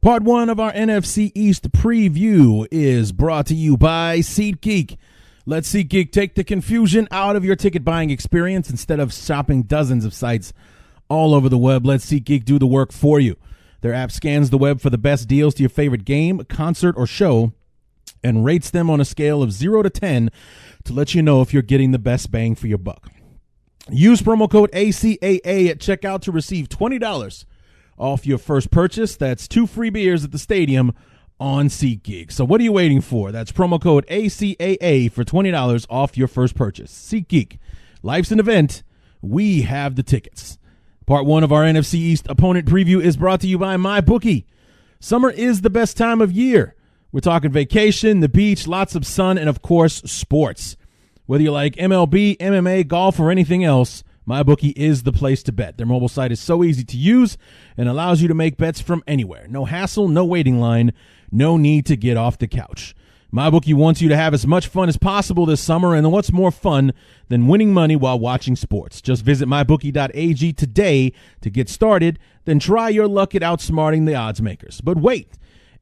Part 1 of our NFC East Preview is brought to you by SeatGeek. Let SeatGeek take the confusion out of your ticket buying experience. Instead of shopping dozens of sites all over the web, let SeatGeek do the work for you. Their app scans the web for the best deals to your favorite game, concert, or show and rates them on a scale of 0 to 10 to let you know if you're getting the best bang for your buck. Use promo code ACAA at checkout to receive $20 off your first purchase. That's 2 free beers at the stadium on SeatGeek. So what are you waiting for? That's promo code ACAA for $20 off your first purchase. SeatGeek. Life's an event. We have the tickets. Part 1 of our NFC East opponent preview is brought to you by MyBookie. Summer is the best time of year. We're talking vacation, the beach, lots of sun, and, of course, sports. Whether you like MLB, MMA, golf, or anything else, MyBookie is the place to bet. Their mobile site is so easy to use and allows you to make bets from anywhere. No hassle, no waiting line, no need to get off the couch. MyBookie wants you to have as much fun as possible this summer, and what's more fun than winning money while watching sports? Just visit mybookie.ag today to get started, then try your luck at outsmarting the odds makers. But wait,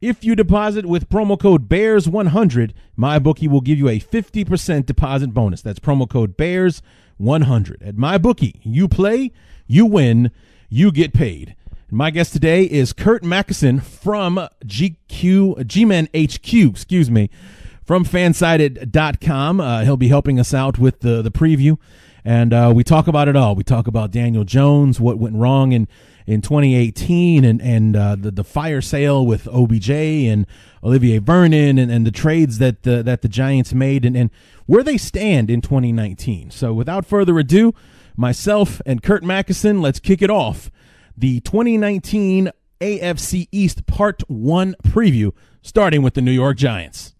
if you deposit with promo code BEARS100, MyBookie will give you a 50% deposit bonus. That's promo code BEARS100. At MyBookie, you play, you win, you get paid. My guest today is Curt Macysyn from GMenHQ, from Fansided.com. He'll be helping us out with the preview, and we talk about it all. We talk about Daniel Jones, what went wrong in 2018, and the fire sale with OBJ and Olivier Vernon, and the trades that the Giants made, and where they stand in 2019. So without further ado, myself and Curt Macysyn, let's kick it off. The 2019 AFC East Part 1 preview, starting with the New York Giants.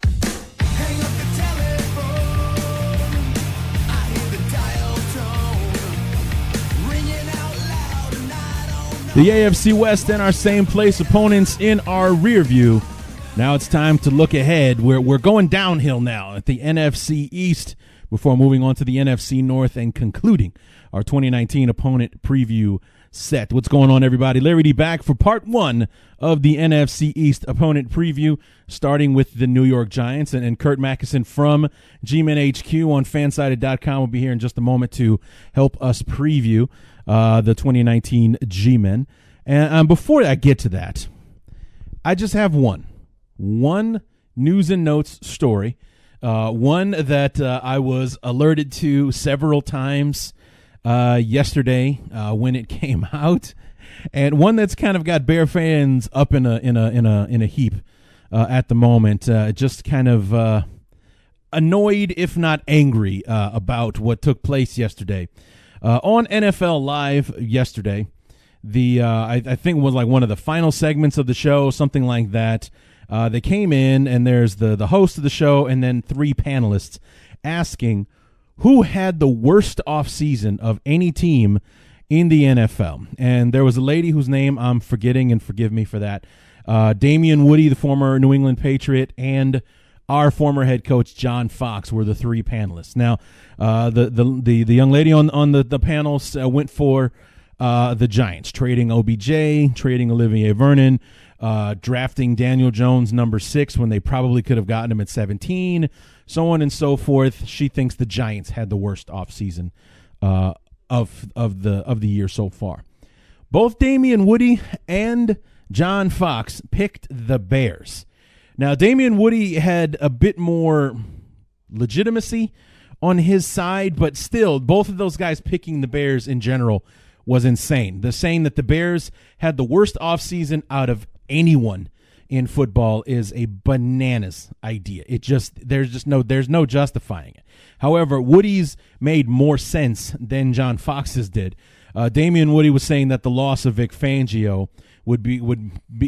The AFC West and our same place opponents in our rear view. Now it's time to look ahead. We're going downhill now at the NFC East before moving on to the NFC North and concluding our 2019 opponent preview set. What's going on, everybody? Larry D back for part 1 of the NFC East opponent preview, starting with the New York Giants, and Curt Macysyn from GMenHQ on Fansided.com will be here in just a moment to help us preview the 2019 G-Men. And before I get to that, I just have one news and notes story, one that I was alerted to several times yesterday when it came out, and one that's kind of got Bear fans up in a heap at the moment. Just kind of annoyed, if not angry, about what took place yesterday on NFL Live yesterday. I think it was like one of the final segments of the show, something like that. They came in, and there's the host of the show and then 3 panelists asking who had the worst offseason of any team in the NFL. And there was a lady whose name I'm forgetting, and forgive me for that. Damian Woody, the former New England Patriot, and our former head coach John Fox were the 3 panelists. Now, the young lady on the panels went for the Giants, trading OBJ, trading Olivier Vernon, drafting Daniel Jones number 6 when they probably could have gotten him at 17, so on and so forth. She thinks the Giants had the worst offseason of the year so far. Both Damian Woody and John Fox picked the Bears. Now, Damian Woody had a bit more legitimacy on his side, but still, both of those guys picking the Bears in general was insane. The saying that the Bears had the worst offseason out of anyone in football is a bananas idea. There's no justifying it. However, Woody's made more sense than John Fox's did. Damian Woody was saying that the loss of Vic Fangio would be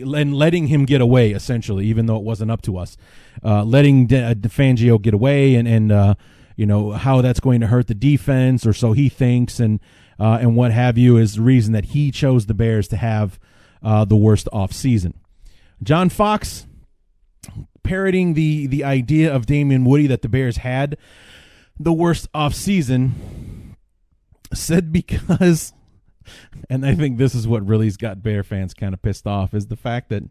letting him get away, essentially, even though it wasn't up to us, letting Fangio get away, and how that's going to hurt the defense, or so he thinks, and what have you, is the reason that he chose the Bears to have the worst offseason. John Fox, parroting the idea of Damian Woody that the Bears had the worst offseason, said because, and I think this is what really's got Bear fans kind of pissed off, is the fact that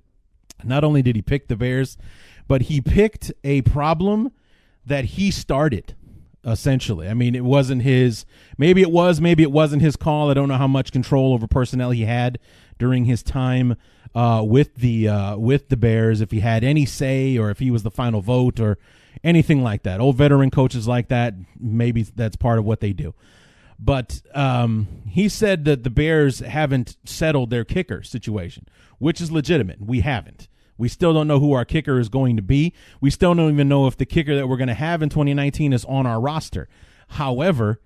Not only did he pick the Bears, but he picked a problem that he started, essentially. I mean, it wasn't his, maybe it wasn't his call. I don't know how much control over personnel he had during his time with the Bears, if he had any say or if he was the final vote or anything like that. Old veteran coaches like that, maybe that's part of what they do. But he said that the Bears haven't settled their kicker situation, which is legitimate. We haven't. We still don't know who our kicker is going to be. We still don't even know if the kicker that we're going to have in 2019 is on our roster. However,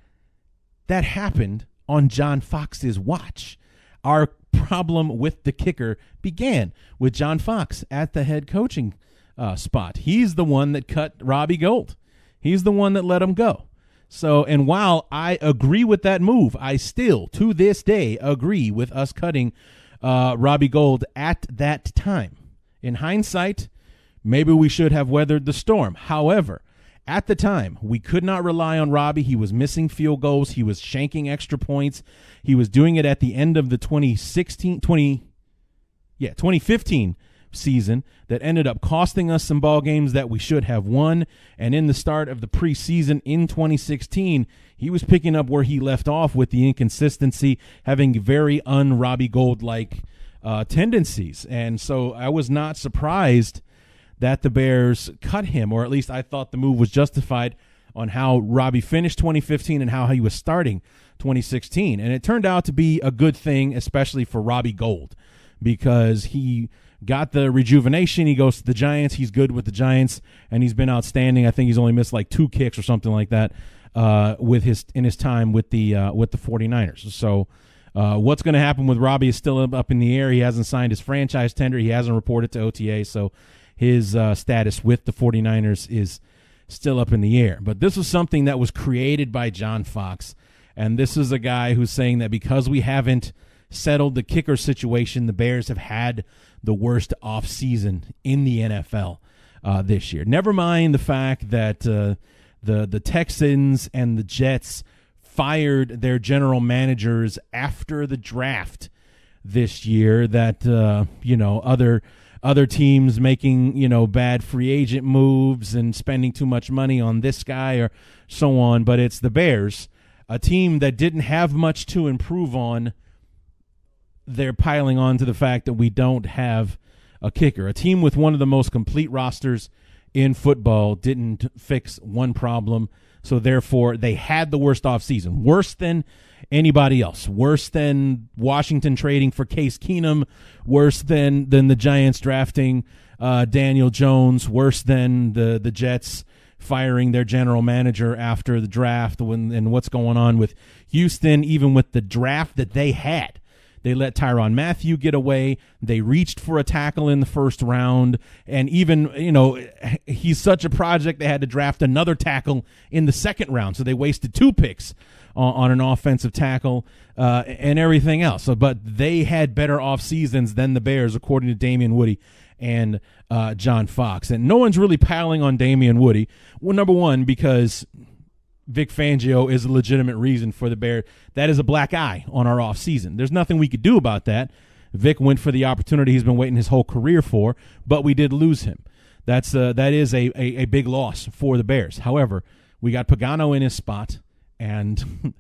that happened on John Fox's watch. Our problem with the kicker began with John Fox at the head coaching spot. He's the one that cut Robbie Gould. He's the one that let him go. So, and while I agree with that move, I still, to this day, agree with us cutting Robbie Gould at that time. In hindsight, maybe we should have weathered the storm. However, at the time, we could not rely on Robbie. He was missing field goals. He was shanking extra points. He was doing it at the end of the 2015 season that ended up costing us some ball games that we should have won. And in the start of the preseason in 2016, he was picking up where he left off with the inconsistency, having very un-Robbie Gould-like tendencies. And so I was not surprised that the Bears cut him, or at least I thought the move was justified on how Robbie finished 2015 and how he was starting 2016. And it turned out to be a good thing, especially for Robbie Gould, because he got the rejuvenation. He goes to the Giants. He's good with the Giants, and he's been outstanding. I think he's only missed like 2 kicks or something like that in his time with the 49ers. So what's going to happen with Robbie is still up in the air. He hasn't signed his franchise tender. He hasn't reported to OTA, so his status with the 49ers is still up in the air. But this was something that was created by John Fox, and this is a guy who's saying that because we haven't settled the kicker situation, the Bears have had the worst offseason in the NFL this year. Never mind the fact that the Texans and the Jets fired their general managers after the draft this year, that other teams making bad free agent moves and spending too much money on this guy or so on. But it's the Bears, a team that didn't have much to improve on. They're piling on to the fact that we don't have a kicker. A team with one of the most complete rosters in football didn't fix one problem, so therefore they had the worst offseason. Worse than anybody else. Worse than Washington trading for Case Keenum. Worse than the Giants drafting Daniel Jones. Worse than the Jets firing their general manager after the draft, and what's going on with Houston, even with the draft that they had. They let Tyrann Mathieu get away. They reached for a tackle in the first round. And even, he's such a project, they had to draft another tackle in the second round. So they wasted 2 picks on an offensive tackle and everything else. But they had better off seasons than the Bears, according to Damian Woody and John Fox. And no one's really piling on Damian Woody. Well, number one, because Vic Fangio is a legitimate reason for the Bears. That is a black eye on our offseason. There's nothing we could do about that. Vic went for the opportunity he's been waiting his whole career for, but we did lose him. That is a big loss for the Bears. However, we got Pagano in his spot, and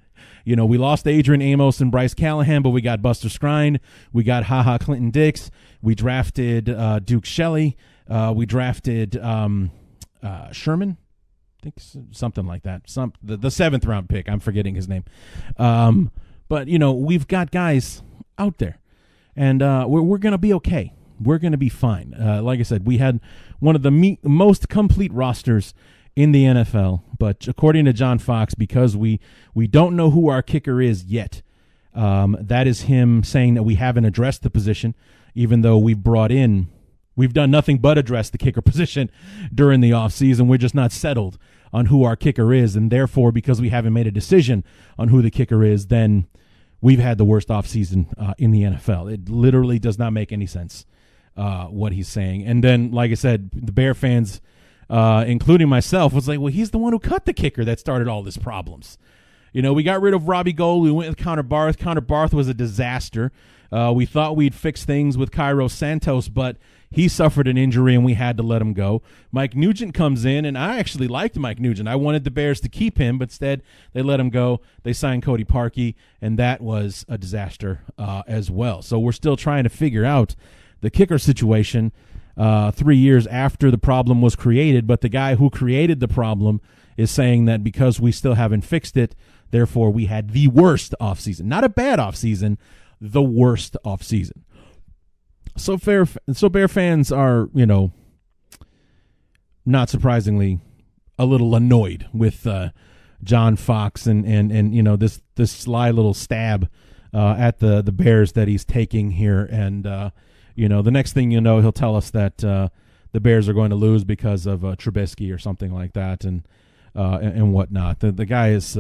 we lost Adrian Amos and Bryce Callahan, but we got Buster Skrine. We got HaHa Clinton Dix. We drafted Duke Shelley. We drafted Sherman. I think something like that. The 7th round pick. I'm forgetting his name. But we've got guys out there, and we're going to be okay. We're going to be fine. Like I said, we had one of the most complete rosters in the NFL. But according to John Fox, because we don't know who our kicker is yet, that is him saying that we haven't addressed the position, even though we've done nothing but address the kicker position during the offseason. We're just not settled on who our kicker is, and therefore, because we haven't made a decision on who the kicker is, then we've had the worst offseason in the NFL. It literally does not make any sense what he's saying. And then, like I said, the Bear fans, including myself, was like, well, he's the one who cut the kicker that started all these problems. We got rid of Robbie Gould. We went with Connor Barth. Connor Barth was a disaster. We thought we'd fix things with Cairo Santos, but He suffered an injury, and we had to let him go. Mike Nugent comes in, and I actually liked Mike Nugent. I wanted the Bears to keep him, but instead they let him go. They signed Cody Parkey, and that was a disaster as well. So we're still trying to figure out the kicker situation 3 years after the problem was created, but the guy who created the problem is saying that because we still haven't fixed it, therefore we had the worst offseason. Not a bad offseason, the worst offseason. So Bear fans are, not surprisingly, a little annoyed with John Fox and this sly little stab at the Bears that he's taking here. And, the next thing you know, he'll tell us that the Bears are going to lose because of Trubisky or something like that and whatnot. The guy is,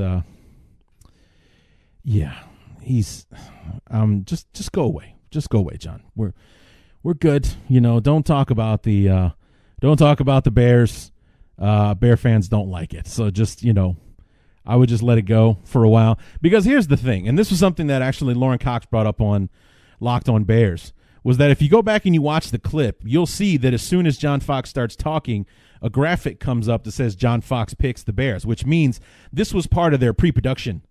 he's just go away. Just go away, John. We're good. Don't talk about the Bears. Bear fans don't like it. So just, I would just let it go for a while. Because here's the thing, and this was something that actually Lauren Cox brought up on Locked on Bears, was that if you go back and you watch the clip, you'll see that as soon as John Fox starts talking, a graphic comes up that says John Fox picks the Bears, which means this was part of their pre-production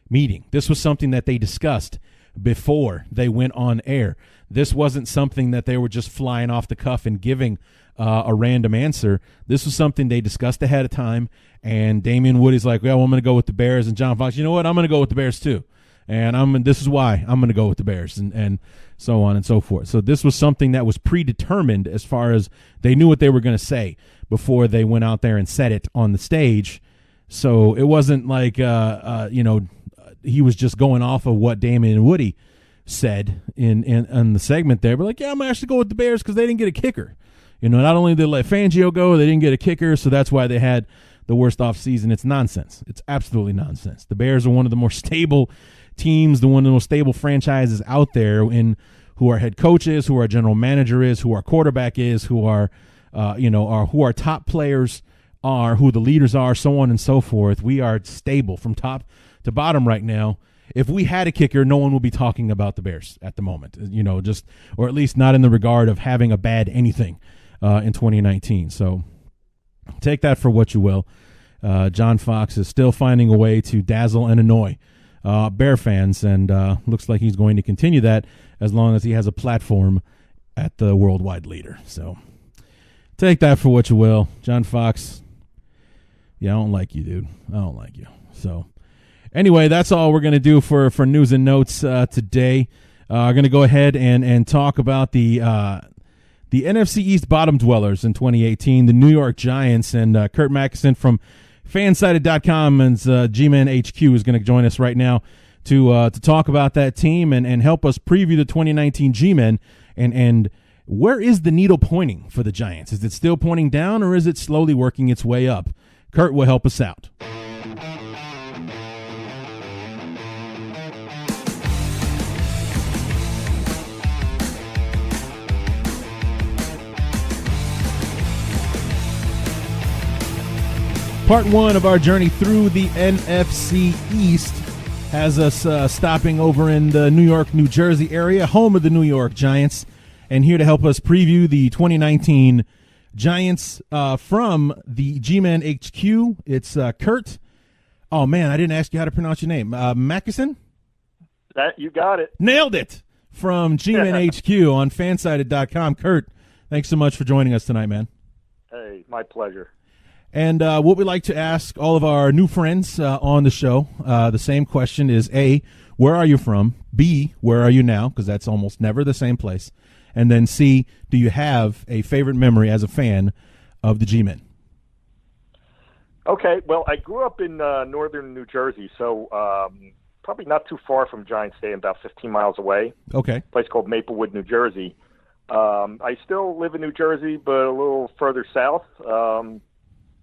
meeting. This was something that they discussed before they went on air. This wasn't something that they were just flying off the cuff and giving a random answer. This was something they discussed ahead of time, and Damian Woody's like, well, I'm going to go with the Bears, and John Fox, you know what, I'm going to go with the Bears too. And this is why I'm going to go with the Bears, and so on and so forth. So this was something that was predetermined as far as they knew what they were going to say before they went out there and said it on the stage. So it wasn't like, he was just going off of what Damian Woody said in the segment there. But like, yeah, I'm going to actually go with the Bears because they didn't get a kicker. Not only did they let Fangio go, they didn't get a kicker, so that's why they had the worst offseason. It's nonsense. It's absolutely nonsense. The Bears are one of the more stable teams, one of the most stable franchises out there, in who our head coach is, who our general manager is, who our quarterback is, who our who our top players are, who the leaders are, so on and so forth. We are stable from top to bottom right now. If we had a kicker, no one will be talking about the Bears at the moment, or at least not in the regard of having a bad anything in 2019. So take that for what you will. John Fox is still finding a way to dazzle and annoy Bear fans, and looks like he's going to continue that as long as he has a platform at the worldwide leader. So take that for what you will. John Fox, I don't like you, dude. I don't like you. So anyway, that's all we're going to do for news and notes today. We're going to go ahead and talk about the NFC East bottom dwellers in 2018, the New York Giants, and Curt Macysyn from Fansided.com and GMenHQ is going to join us right now to talk about that team and help us preview the 2019 G-Men and where is the needle pointing for the Giants? Is it still pointing down, or is it slowly working its way up? Curt will help us out. Part one of our journey through the NFC East has us stopping over in the New York, New Jersey area, home of the New York Giants. And here to help us preview the 2019 Giants from the GMenHQ, it's Curt. Oh, man, I didn't ask you how to pronounce your name. Macysyn? That you got it. Nailed it. From GMenHQ on Fansided.com. Curt, thanks so much for joining us tonight, man. Hey, my pleasure. And what we like to ask all of our new friends on the show, the same question is, A, where are you from? B, where are you now? Because that's almost never the same place. And then C, do you have a favorite memory as a fan of the G-Men? Okay, well, I grew up in northern New Jersey, so probably not too far from Giant Stadium, about 15 miles away. Okay. A place called Maplewood, New Jersey. I still live in New Jersey, but a little further south,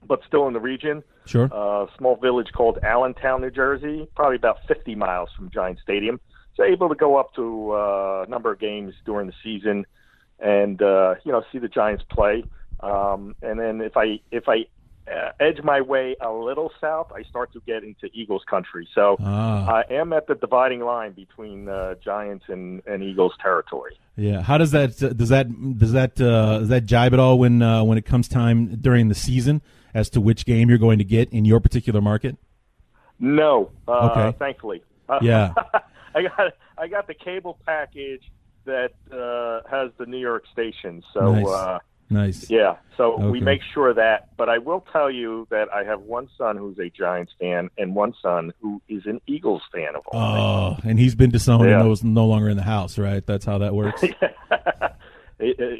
but still in the region. Sure. A small village called Allentown, New Jersey, probably about 50 miles from Giant Stadium. So able to go up to a number of games during the season and see the Giants play. And then if I edge my way a little south, I start to get into Eagles country. So I am at the dividing line between Giants and Eagles territory. Yeah. How does that does that jibe at all when it comes time during the season as to which game you're going to get in your particular market? No. Okay. Thankfully. Yeah. I got the cable package that has the New York station. So nice. Yeah. So Okay. we make sure that. But I will tell you that I have one son who's a Giants fan and one son who is an Eagles fan of all things. And he's been disowned and was no longer in the house, right? That's how that works.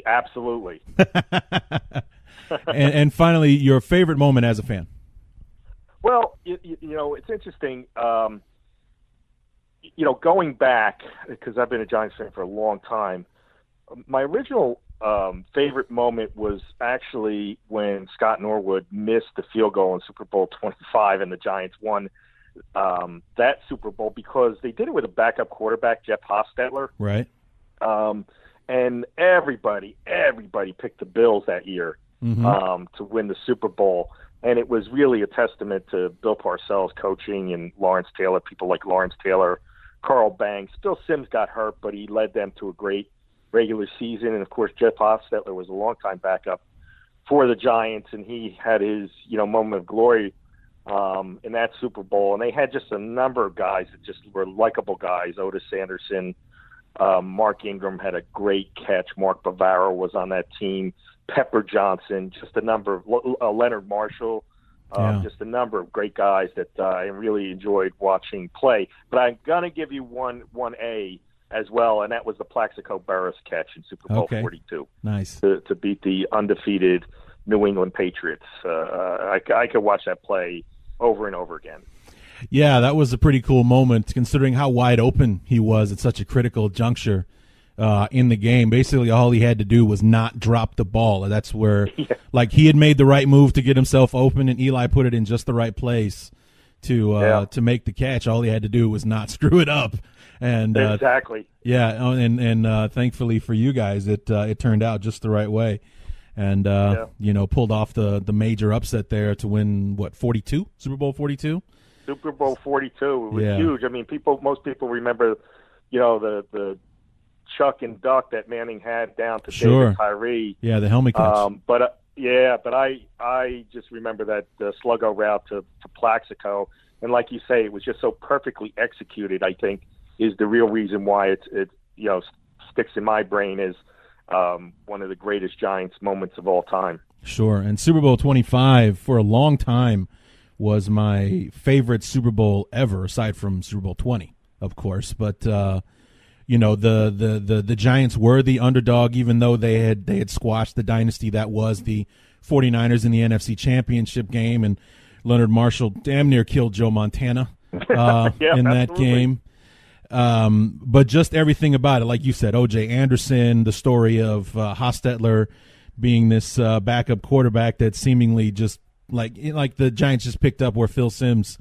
Absolutely. and finally, your favorite moment as a fan? Well, you know, it's interesting. Going back, because I've been a Giants fan for a long time, my original favorite moment was actually when Scott Norwood missed the field goal in Super Bowl 25 and the Giants won that Super Bowl because they did it with a backup quarterback, Jeff Hostetler. Right. And everybody picked the Bills that year to win the Super Bowl. And it was really a testament to Bill Parcells' coaching and Lawrence Taylor, people like Lawrence Taylor, Carl Banks. Bill Sims got hurt, but he led them to a great regular season. And, of course, Jeff Hostetler was a longtime backup for the Giants, and he had his, moment of glory in that Super Bowl. And they had just a number of guys that just were likable guys. Otis Anderson, Mark Ingram had a great catch. Mark Bavaro was on that team. Pepper Johnson, just a number of Leonard Marshall, just a number of great guys that I really enjoyed watching play. But I'm going to give you one A as well, and that was the Plaxico Burress catch in Super Bowl 42. Nice. To beat the undefeated New England Patriots. I could watch that play over and over again. Yeah, that was a pretty cool moment considering how wide open he was at such a critical juncture in the game. Basically, all he had to do was not drop the ball. That's where, like, he had made the right move to get himself open, and Eli put it in just the right place to make the catch. All he had to do was not screw it up. And exactly. Yeah, and thankfully for you guys, it turned out just the right way, and pulled off the major upset there to win 42 Super Bowl 42. Super Bowl 42 it was huge. I mean, most people remember, the Chuck and Duck that Manning had down to David Tyree. Yeah, the helmet catch. But I just remember that sluggo route to Plaxico, and like you say, it was just so perfectly executed. I think is the real reason why it sticks in my brain as one of the greatest Giants moments of all time. Sure, and Super Bowl 25 for a long time was my favorite Super Bowl ever, aside from Super Bowl 20, of course. But the Giants were the underdog, even though they had squashed the dynasty that was the 49ers in the NFC Championship game, and Leonard Marshall damn near killed Joe Montana in that game. But just everything about it, like you said, O.J. Anderson, the story of Hostetler being this backup quarterback that seemingly just like the Giants just picked up where Phil Simms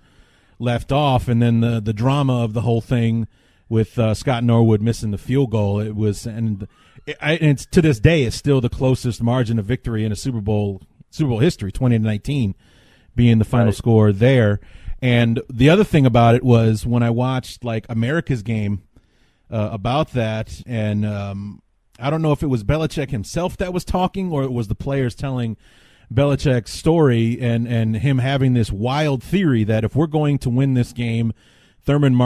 left off, and then the drama of the whole thing with Scott Norwood missing the field goal. It was, and it's to this day, it's still the closest margin of victory in a Super Bowl history, 2019 being the final score there. And the other thing about it was when I watched America's game about that, and I don't know if it was Belichick himself that was talking or it was the players telling Belichick's story and him having this wild theory that if we're going to win this game, Thurman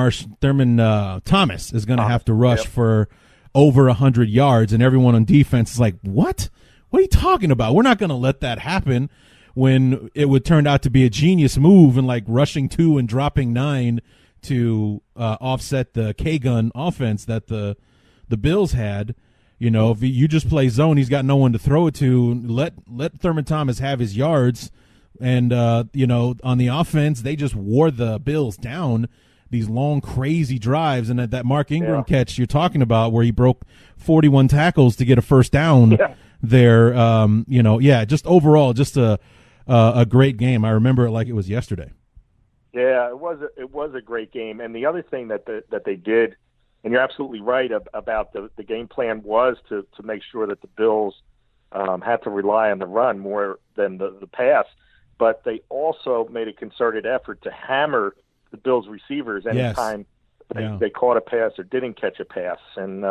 Thomas is going to have to rush for over 100 yards, and everyone on defense is like, what? What are you talking about? We're not going to let that happen, when it would turn out to be a genius move and rushing 2 and dropping 9 to offset the K-gun offense that the Bills had. If you just play zone, he's got no one to throw it to. Let Thurman Thomas have his yards, and on the offense, they just wore the Bills down. These long, crazy drives, and that Mark Ingram catch you're talking about, where he broke 41 tackles to get a first down there. Just overall, just a great game. I remember it like it was yesterday. Yeah, it was a great game. And the other thing that they did, and you're absolutely right about the game plan, was to make sure that the Bills had to rely on the run more than the pass. but they also made a concerted effort to hammer the Bills receivers anytime they caught a pass or didn't catch a pass. And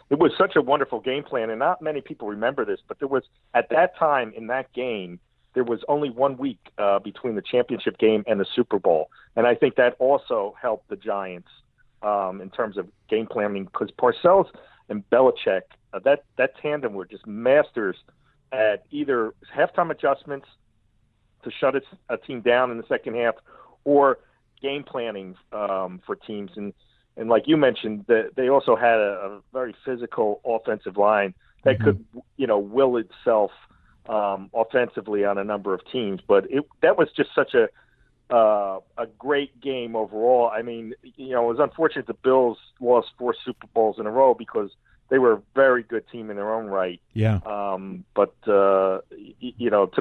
it was such a wonderful game plan, and not many people remember this, but there was, at that time in that game, there was only 1 week between the championship game and the Super Bowl. And I think that also helped the Giants in terms of game planning, because Parcells and Belichick, that tandem were just masters at either halftime adjustments to shut a team down in the second half, or game planning for teams. And like you mentioned, they also had a very physical offensive line that could, will itself offensively on a number of teams. But that was just such a great game overall. I mean, it was unfortunate the Bills lost 4 Super Bowls in a row because they were a very good team in their own right. Yeah. But to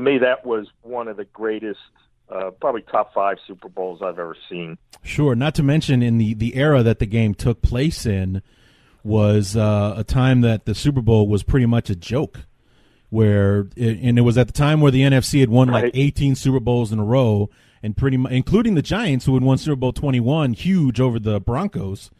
me, that was one of the greatest, probably top 5 Super Bowls I've ever seen. Sure. Not to mention in the era that the game took place in was a time that the Super Bowl was pretty much a joke, and it was at the time where the NFC had won like 18 Super Bowls in a row, and including the Giants, who had won Super Bowl 21, huge over the Broncos.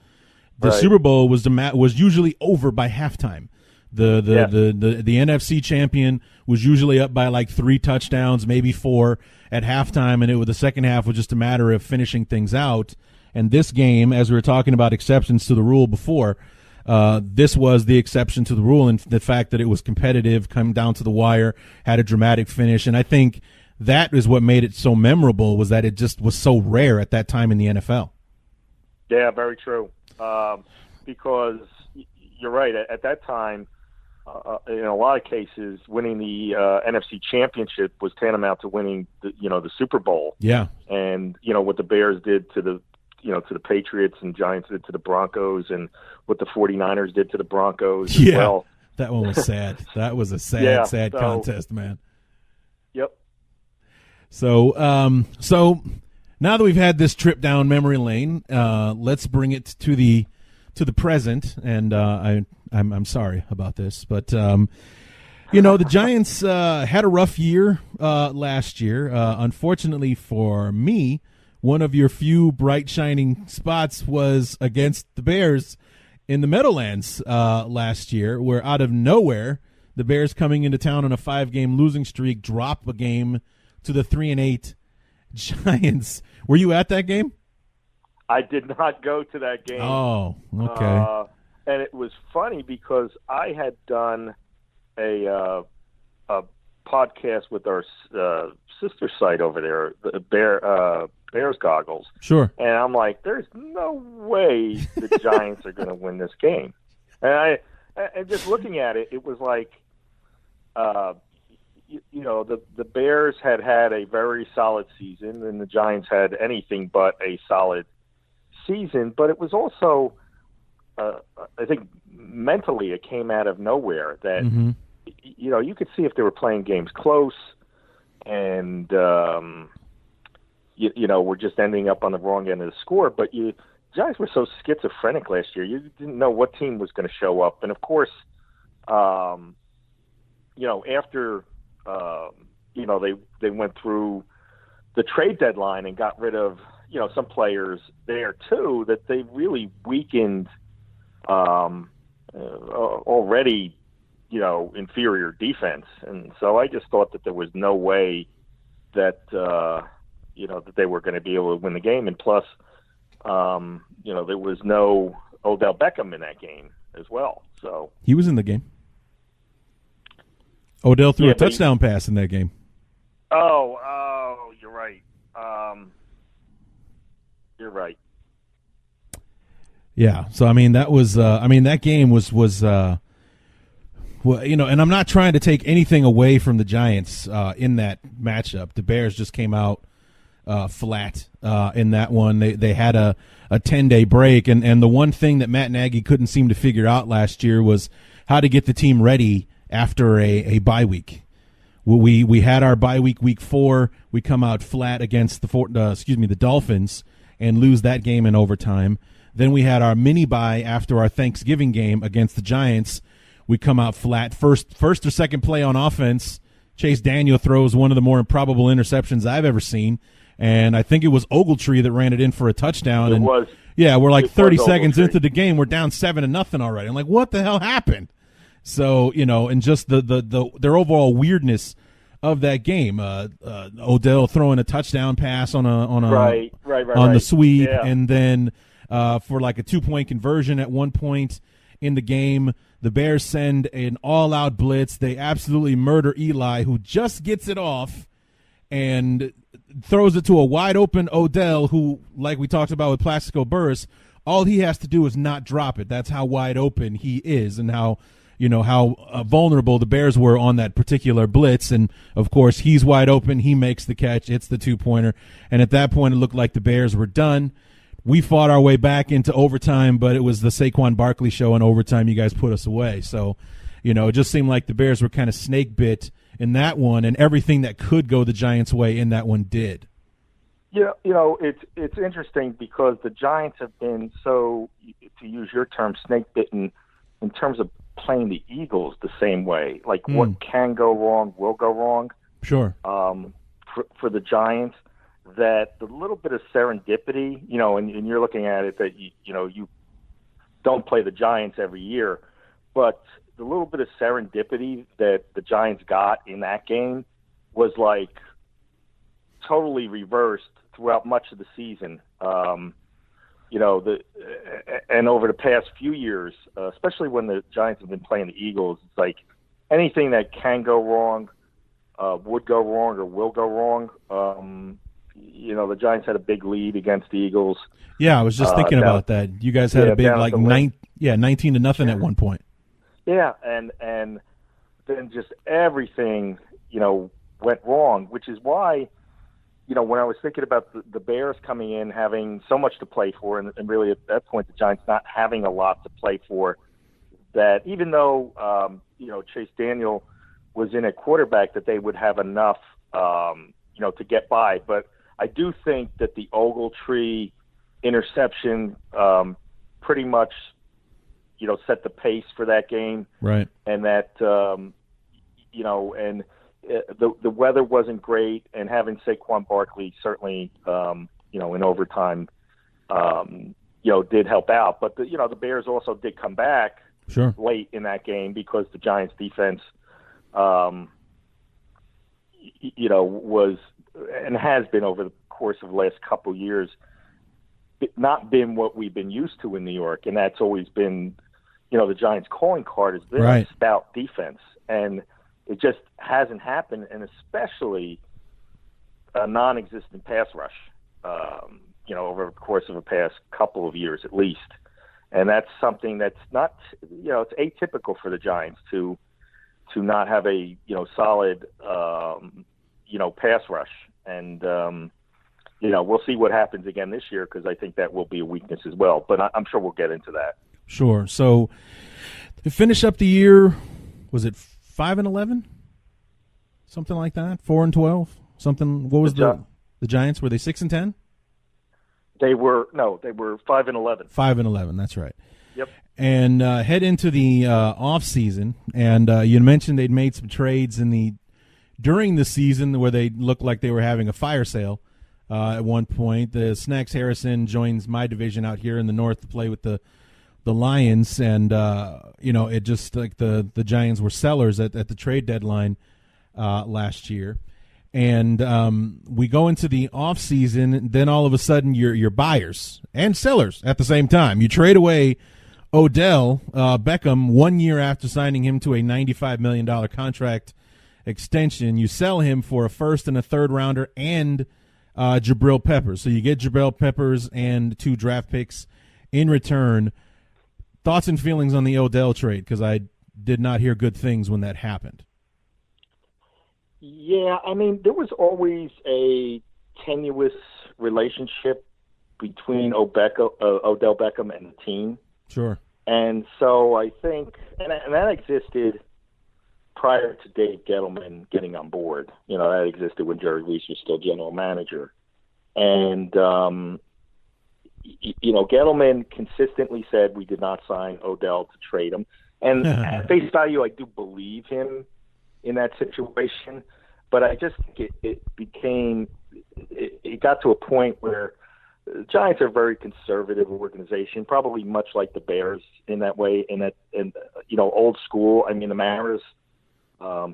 The Super Bowl was usually over by halftime. The NFC champion was usually up by like 3 touchdowns, maybe 4 at halftime, and the second half was just a matter of finishing things out. And this game, as we were talking about exceptions to the rule before, this was the exception to the rule, and the fact that it was competitive, come down to the wire, had a dramatic finish. And I think that is what made it so memorable, was that it just was so rare at that time in the NFL. Yeah, very true. Because you're right. At that time, in a lot of cases, winning the NFC Championship was tantamount to winning the Super Bowl. Yeah. And what the Bears did to the Patriots, and Giants did to the Broncos, and what the 49ers did to the Broncos as well. That one was sad. That was a sad contest, man. Yep. So now that we've had this trip down memory lane, let's bring it to the present. And I'm sorry about this, but the Giants had a rough year last year. Unfortunately for me, one of your few bright shining spots was against the Bears in the Meadowlands last year, where out of nowhere, the Bears, coming into town on a 5-game losing streak, drop a game to the 3-8 Giants. Were you at that game? I did not go to that game. Oh, okay. And it was funny because I had done a podcast with our sister site over there, the Bears Goggles. Sure. And I'm like, there's no way the Giants are going to win this game. And just looking at it, it was like, the Bears had a very solid season, and the Giants had anything but a solid season. But it was also, I think, mentally, it came out of nowhere that, you could see if they were playing games close, and we're just ending up on the wrong end of the score. But Giants were so schizophrenic last year. You didn't know what team was going to show up. And, of course, after, they went through the trade deadline and got rid of, some players there, too, that they really weakened already, inferior defense. And so I just thought that there was no way that, that they were going to be able to win the game. And plus, there was no Odell Beckham in that game as well. So he was in the game. Odell threw a touchdown pass in that game. Oh, you're right. You're right. Yeah. So that was. That game was. And I'm not trying to take anything away from the Giants in that matchup. The Bears just came out flat in that one. They had a 10-day break, and the one thing that Matt Nagy couldn't seem to figure out last year was how to get the team ready after a bye week. We had our bye week 4. We come out flat against the Dolphins and lose that game in overtime. Then we had our mini bye after our Thanksgiving game against the Giants. We come out flat. First or second play on offense, Chase Daniel throws one of the more improbable interceptions I've ever seen, and I think it was Ogletree that ran it in for a touchdown. It was. Yeah, we're like 30 seconds Ogletree. into the game. We're down 7-0 already. I'm like, what the hell happened? So, and just their overall weirdness of that game. Odell throwing a touchdown pass on the sweep, and then for like a 2-point conversion at one point in the game, the Bears send an all-out blitz. They absolutely murder Eli, who just gets it off and throws it to a wide-open Odell, who, like we talked about with Plaxico Burress, all he has to do is not drop it. That's how wide open he is, and how vulnerable the Bears were on that particular blitz. And, of course, he's wide open. He makes the catch. It's the 2-pointer. And at that point, it looked like the Bears were done. We fought our way back into overtime, but it was the Saquon Barkley show in overtime. You guys put us away. So, it just seemed like the Bears were kind of snake bit in that one, and everything that could go the Giants' way in that one did. Yeah, it's interesting because the Giants have been so, to use your term, snake bitten in terms of playing the Eagles the same way. Like what can go wrong will go wrong. Sure. For the Giants, that the little bit of serendipity, and you're looking at it that you don't play the Giants every year, but the little bit of serendipity that the Giants got in that game was like totally reversed throughout much of the season. And over the past few years, especially when the Giants have been playing the Eagles, it's like anything that can go wrong, would go wrong or will go wrong. The Giants had a big lead against the Eagles. Yeah, I was just thinking about that. You guys had a big 19-0 at one point. Yeah, and then just everything, went wrong, which is why, when I was thinking about the Bears coming in, having so much to play for, and really at that point the Giants not having a lot to play for, that even though, Chase Daniel was in at quarterback, that they would have enough, to get by. But I do think that the Ogletree interception pretty much, set the pace for that game. Right. And that, and the weather wasn't great, and having Saquon Barkley certainly, in overtime, did help out. But the Bears also did come back late in that game because the Giants' defense, was and has been over the course of the last couple of years not been what we've been used to in New York, and that's always been, the Giants' calling card has been a stout defense, and it just hasn't happened, and especially a non-existent pass rush, over the course of the past couple of years at least. And that's something that's not, it's atypical for the Giants to not have a, solid, pass rush. And, we'll see what happens again this year, because I think that will be a weakness as well. But I'm sure we'll get into that. Sure. So to finish up the year, was it 5-11? Something like that? 4-12? Something. What was the Giants? Were they 6-10? They were 5-11. 5-11. That's right. Yep. And head into the off season, and you mentioned they'd made some trades during the season where they looked like they were having a fire sale. At one point, the Snacks Harrison joins my division out here in the north to play with the Lions, and it just like the Giants were sellers at the trade deadline last year. And we go into the off season, then all of a sudden you're buyers and sellers at the same time. You trade away Odell Beckham 1 year after signing him to a $95 million contract extension. You sell him for a first and a third rounder and Jabril Peppers. So you get Jabril Peppers and 2 draft picks in return. Thoughts and feelings on the Odell trade, because I did not hear good things when that happened. Yeah, I mean, there was always a tenuous relationship between Odell Beckham and the team. Sure. And so I think, and that existed prior to Dave Gettleman getting on board. That existed when Jerry Reese was still general manager. And, Gettleman consistently said we did not sign Odell to trade him. And at face value, I do believe him in that situation. But I just think it got to a point where the Giants are a very conservative organization, probably much like the Bears in that way. And old school. I mean, the Mariners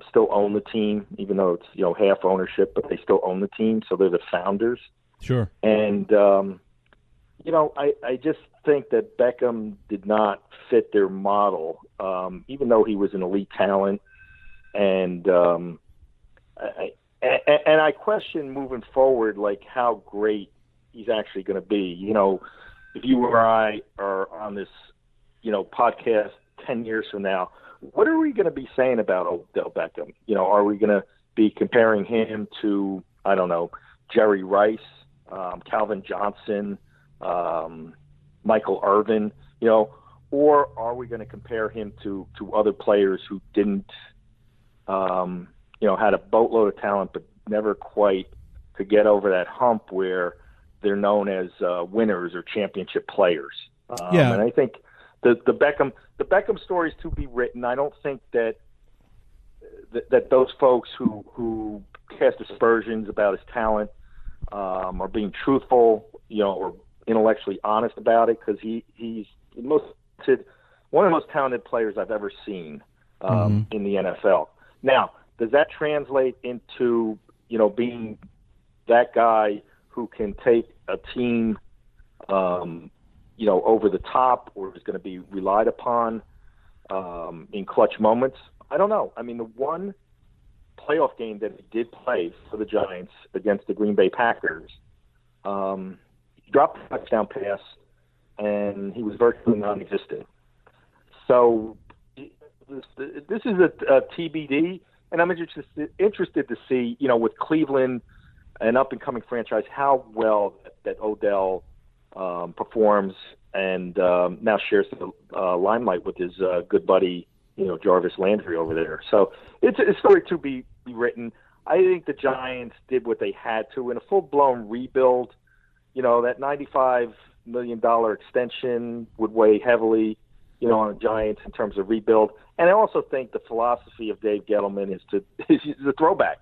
still own the team, even though it's half ownership, but they still own the team, so they're the founders. Sure. And I just think that Beckham did not fit their model, even though he was an elite talent. And I question moving forward, like how great he's actually going to be. If you or I are on this, podcast 10 years from now, what are we going to be saying about Odell Beckham? Are we going to be comparing him to, I don't know, Jerry Rice, Calvin Johnson, Michael Irvin, or are we going to compare him to other players who didn't, had a boatload of talent but never quite could get over that hump where they're known as winners or championship players? And I think the Beckham story is to be written. I don't think that those folks who cast aspersions about his talent are being truthful, or intellectually honest about it, because he's one of the most talented players I've ever seen in the NFL. Now, does that translate into being that guy who can take a team over the top, or is going to be relied upon in clutch moments? I don't know. I mean, the one playoff game that he did play for the Giants against the Green Bay Packers, he dropped a touchdown pass, and he was virtually non-existent. So this is a TBD, and I'm interested to see, with Cleveland, an up-and-coming franchise, how well that Odell performs, and now shares the limelight with his good buddy, Jarvis Landry over there. So it's a story to be written. I think the Giants did what they had to in a full-blown rebuild. That $95 million extension would weigh heavily, on the Giants in terms of rebuild. And I also think the philosophy of Dave Gettleman is a throwback.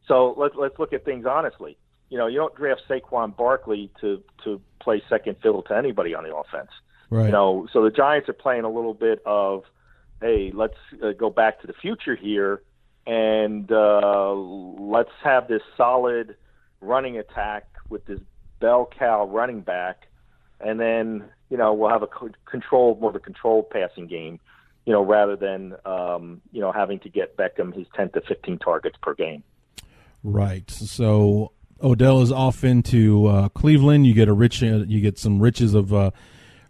So let's look at things honestly. You don't draft Saquon Barkley to play second fiddle to anybody on the offense. Right. So the Giants are playing a little bit of, hey, let's go back to the future here, and let's have this solid running attack with this bell cow running back, and then we'll have more of a controlled passing game, rather than having to get Beckham his 10 to 15 targets per game. Right. So Odell is off into Cleveland. You get some riches of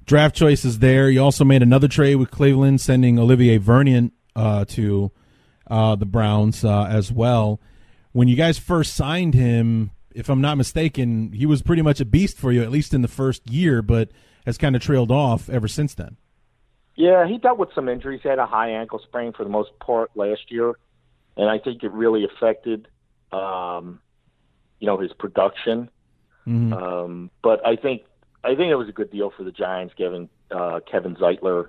draft choices there. You also made another trade with Cleveland, sending Olivier Vernon to the Browns as well. When you guys first signed him, if I'm not mistaken, he was pretty much a beast for you, at least in the first year, but has kind of trailed off ever since then. Yeah, he dealt with some injuries. He had a high ankle sprain for the most part last year, and I think it really affected his production. Mm-hmm. But I think it was a good deal for the Giants, giving Kevin Zeitler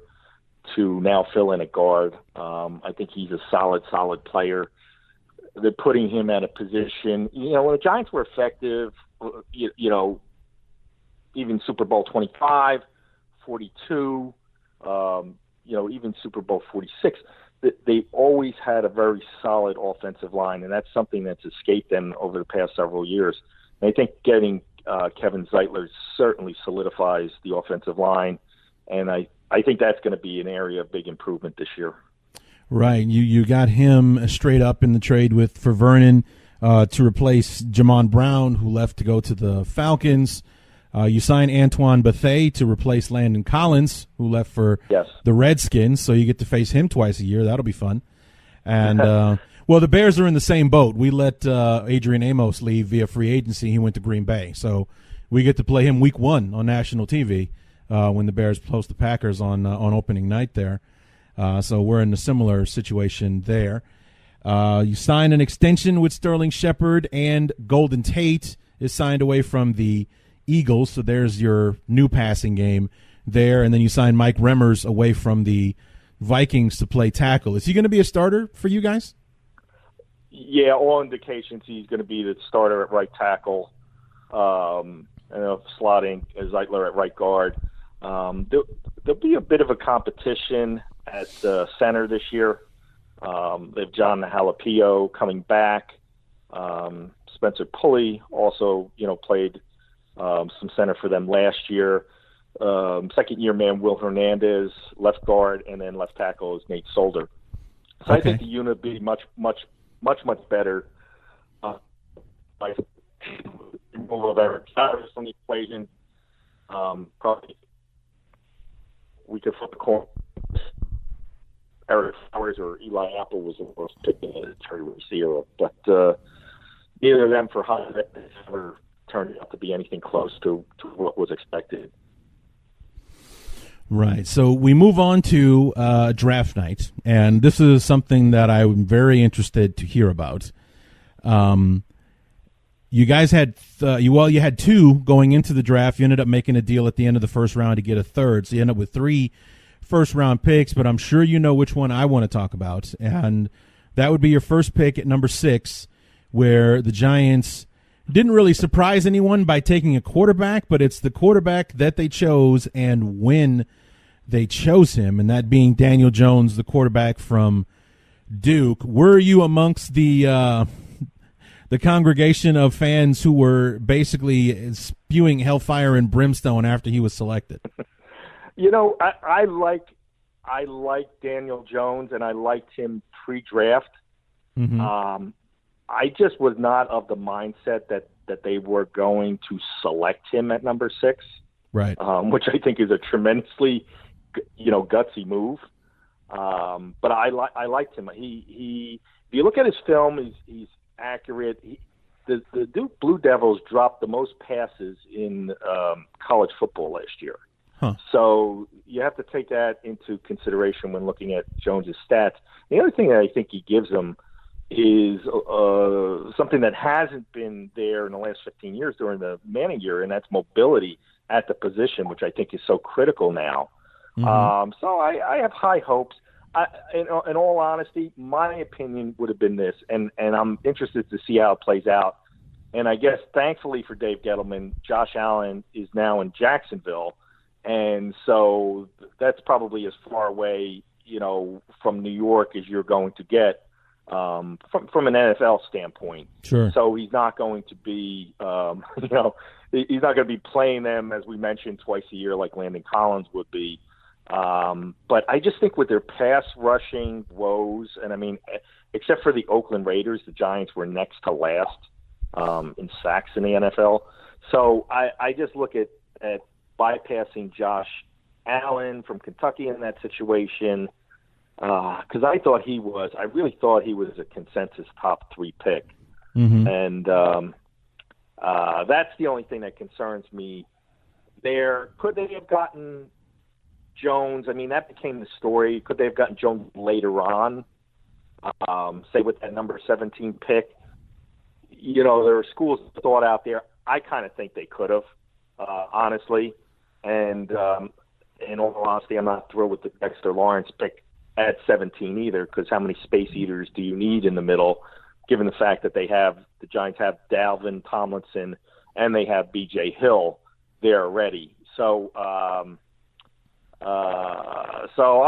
to now fill in a guard. I think he's a solid player. They're putting him at a position, when the Giants were effective, even Super Bowl 25, 42, even Super Bowl 46, they always had a very solid offensive line, and that's something that's escaped them over the past several years. And I think getting Kevin Zeitler certainly solidifies the offensive line, and I think that's going to be an area of big improvement this year. Right. You got him straight up in the trade for Vernon to replace Jamon Brown, who left to go to the Falcons. You signed Antoine Bethea to replace Landon Collins, who left for the Redskins, so you get to face him twice a year. That'll be fun. And, the Bears are in the same boat. We let Adrian Amos leave via free agency. He went to Green Bay. So we get to play him week 1 on national TV when the Bears host the Packers on opening night there. So we're in a similar situation there. You signed an extension with Sterling Shepard, and Golden Tate is signed away from the Eagles, so there's your new passing game there. And then you signed Mike Remmers away from the Vikings to play tackle. Is he going to be a starter for you guys? Yeah, all indications he's going to be the starter at right tackle. Slotting Zeitler at right guard. There'll be a bit of a competition at center this year. They have John Jalapio coming back. Spencer Pulley also, played some center for them last year. Second-year man Will Hernandez, left guard, and then left tackle is Nate Solder. So I think the unit would be much better. Removal of Eric Flowers from the equation. Probably we could flip the coin. Eric Flowers or Eli Apple was the worst pick in the Terry receiver, but neither of them for high never turned out to be anything close to what was expected. Right. So we move on to draft night, and this is something that I'm very interested to hear about. You guys had you had two going into the draft. You ended up making a deal at the end of the first round to get a third, so you end up with 3 first-round picks, but I'm sure you know which one I want to talk about, and that would be your first pick at number 6, where the Giants didn't really surprise anyone by taking a quarterback, but it's the quarterback that they chose and when they chose him, and that being Daniel Jones, the quarterback from Duke. Were you amongst the congregation of fans who were basically spewing hellfire and brimstone after he was selected? I like Daniel Jones, and I liked him pre-draft. Mm-hmm. I just was not of the mindset that they were going to select him at number 6, right? Which I think is a tremendously, gutsy move. But I liked him. He if you look at his film, he's accurate. The Duke Blue Devils dropped the most passes in college football last year. Huh. So you have to take that into consideration when looking at Jones's stats. The other thing that I think he gives them is something that hasn't been there in the last 15 years during the Manning year, and that's mobility at the position, which I think is so critical now. Mm-hmm. So I have high hopes. In all honesty, my opinion would have been this, and I'm interested to see how it plays out. And I guess, thankfully for Dave Gettleman, Josh Allen is now in Jacksonville, and so that's probably as far away, from New York as you're going to get from an NFL standpoint. Sure. So he's not going to be, he's not going to be playing them, as we mentioned, twice a year like Landon Collins would be. But I just think with their pass rushing woes, and I mean, except for the Oakland Raiders, the Giants were next to last in sacks in the NFL. So I just look at bypassing Josh Allen from Kentucky in that situation because I really thought he was a consensus top 3 pick. Mm-hmm. And that's the only thing that concerns me there. Could they have gotten Jones? I mean, that became the story. Could they have gotten Jones later on, say with that number 17 pick? There are schools of thought out there. I kind of think they could have, honestly. And in all honesty, I'm not thrilled with the Dexter Lawrence pick at 17 either, because how many space eaters do you need in the middle, given the fact that the Giants have Dalvin Tomlinson and they have B.J. Hill there already. So I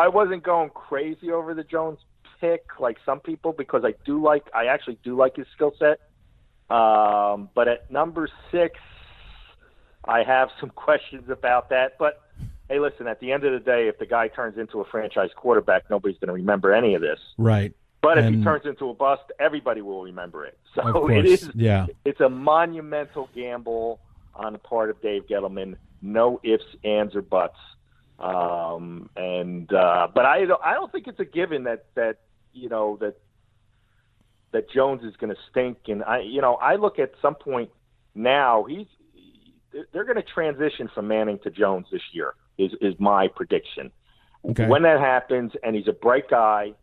wasn't going crazy over the Jones pick like some people, because I actually do like his skill set. But at number 6, I have some questions about that. But hey, listen, at the end of the day, if the guy turns into a franchise quarterback, nobody's going to remember any of this. Right. But if he turns into a bust, everybody will remember it. So of course. It is. Yeah. It's a monumental gamble on the part of Dave Gettleman. No ifs, ands, or buts. But I don't think it's a given that Jones is going to stink. And I look at some point now they're going to transition from Manning to Jones this year is my prediction. Okay. When that happens, and he's a bright guy,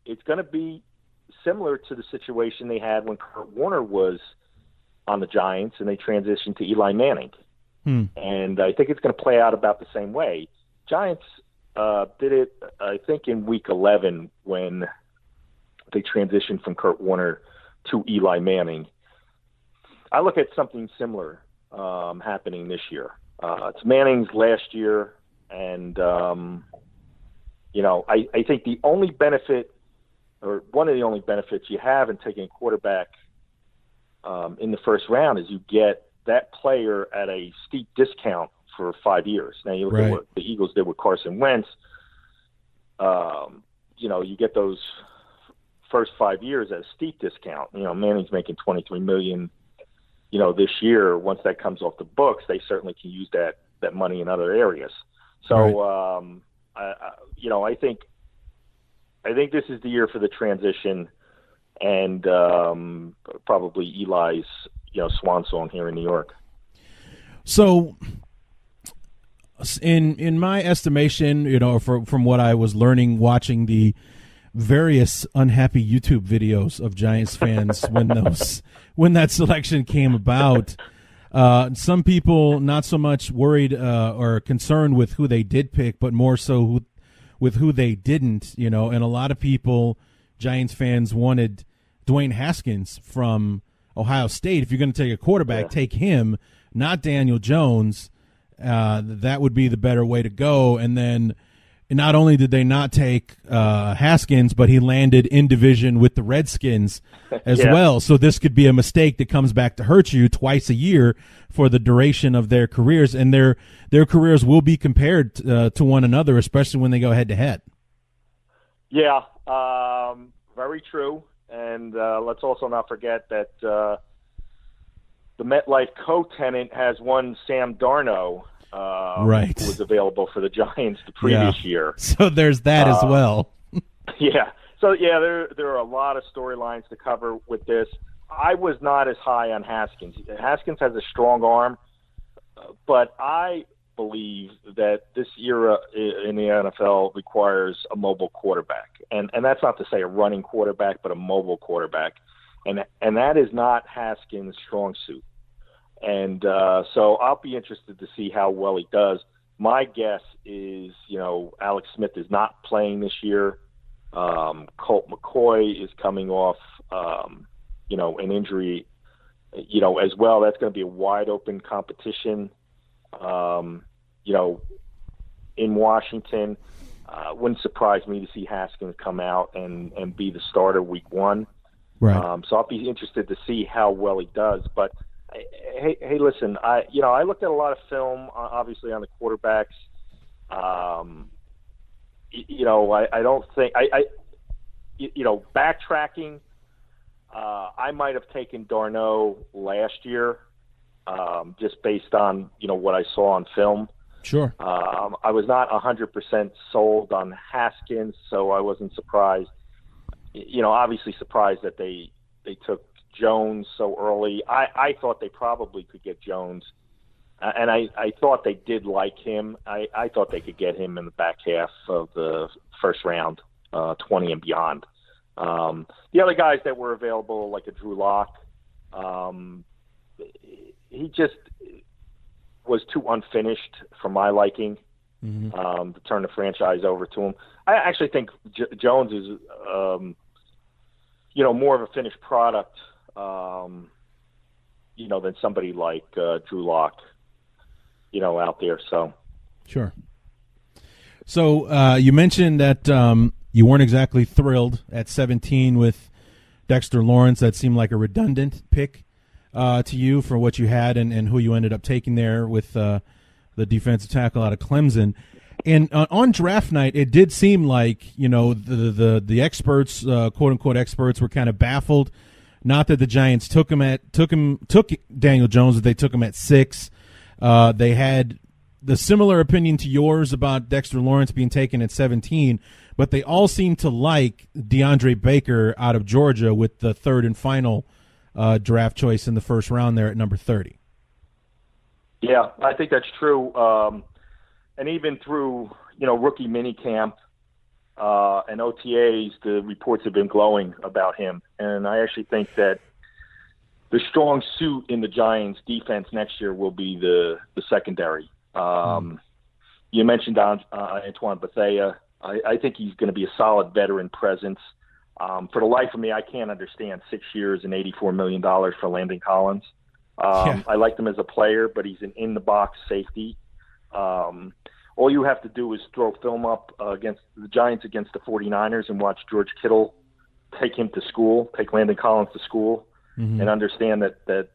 it's going to be similar to the situation they had when Kurt Warner was on the Giants and they transitioned to Eli Manning. And I think it's going to play out about the same way. Giants did it, I think, in week 11 when they transitioned from Kurt Warner to Eli Manning. I look at something similar happening this year. It's Manning's last year, and I think the only benefit, or one of the only benefits you have in taking a quarterback in the first round, is you get that player at a steep discount for 5 years. Now you look at what the Eagles did with Carson Wentz. You get those first 5 years at a steep discount. Manning's making $23 million. This year, once that comes off the books, they certainly can use that money in other areas. So, I think this is the year for the transition, and probably Eli's, swan song here in New York. So, in my estimation, from what I was learning watching the various unhappy YouTube videos of Giants fans when that selection came about, some people not so much worried or concerned with who they did pick, but more so with who they didn't. And a lot of people, Giants fans, wanted Dwayne Haskins from Ohio State. If you're going to take a quarterback, take him, not Daniel Jones. That would be the better way to go. And then not only did they not take Haskins, but he landed in division with the Redskins as well. So this could be a mistake that comes back to hurt you twice a year for the duration of their careers. And their careers will be compared to one another, especially when they go head-to-head. Yeah, very true. And let's also not forget that the MetLife co-tenant has one Sam Darnold, who was available for the Giants the previous year. So there's that as well. So there are a lot of storylines to cover with this. I was not as high on Haskins. Haskins has a strong arm, but I believe that this era in the NFL requires a mobile quarterback. And that's not to say a running quarterback, but a mobile quarterback. And that is not Haskins' strong suit. And so I'll be interested to see how well he does. My guess is, Alex Smith is not playing this year. Colt McCoy is coming off, an injury, as well. That's going to be a wide open competition, in Washington. Wouldn't surprise me to see Haskins come out and be the starter week one. Right. So I'll be interested to see how well he does. But hey, listen, I looked at a lot of film, obviously, on the quarterbacks. I don't think backtracking. I might have taken Darnold last year, just based on what I saw on film. Sure. I was not 100% sold on Haskins, so I wasn't surprised. Obviously surprised that they took Jones so early. I thought they probably could get Jones, and I thought they did like him. I thought they could get him in the back half of the first round, 20 and beyond. The other guys that were available, like a Drew Lock, he just was too unfinished for my liking to turn the franchise over to him. I actually think Jones is, more of a finished product, than somebody like Drew Lock, out there. So, sure. So you mentioned that you weren't exactly thrilled at 17 with Dexter Lawrence. That seemed like a redundant pick to you for what you had and who you ended up taking there with the defensive tackle out of Clemson. And on draft night, it did seem like the experts, quote unquote experts, were kind of baffled. Not that the Giants took Daniel Jones, but they took him at 6. They had the similar opinion to yours about Dexter Lawrence being taken at 17, but they all seem to like DeAndre Baker out of Georgia with the third and final draft choice in the first round there at number 30. Yeah, I think that's true. And even through, rookie minicamp and OTAs, the reports have been glowing about him. And I actually think that the strong suit in the Giants' defense next year will be the secondary. You mentioned Antoine Bethea. I think he's going to be a solid veteran presence. For the life of me, I can't understand 6 years and $84 million for Landon Collins. I liked him as a player, but he's an in-the-box safety. All you have to do is throw film up against the Giants against the 49ers and watch George Kittle take Landon Collins to school, and understand that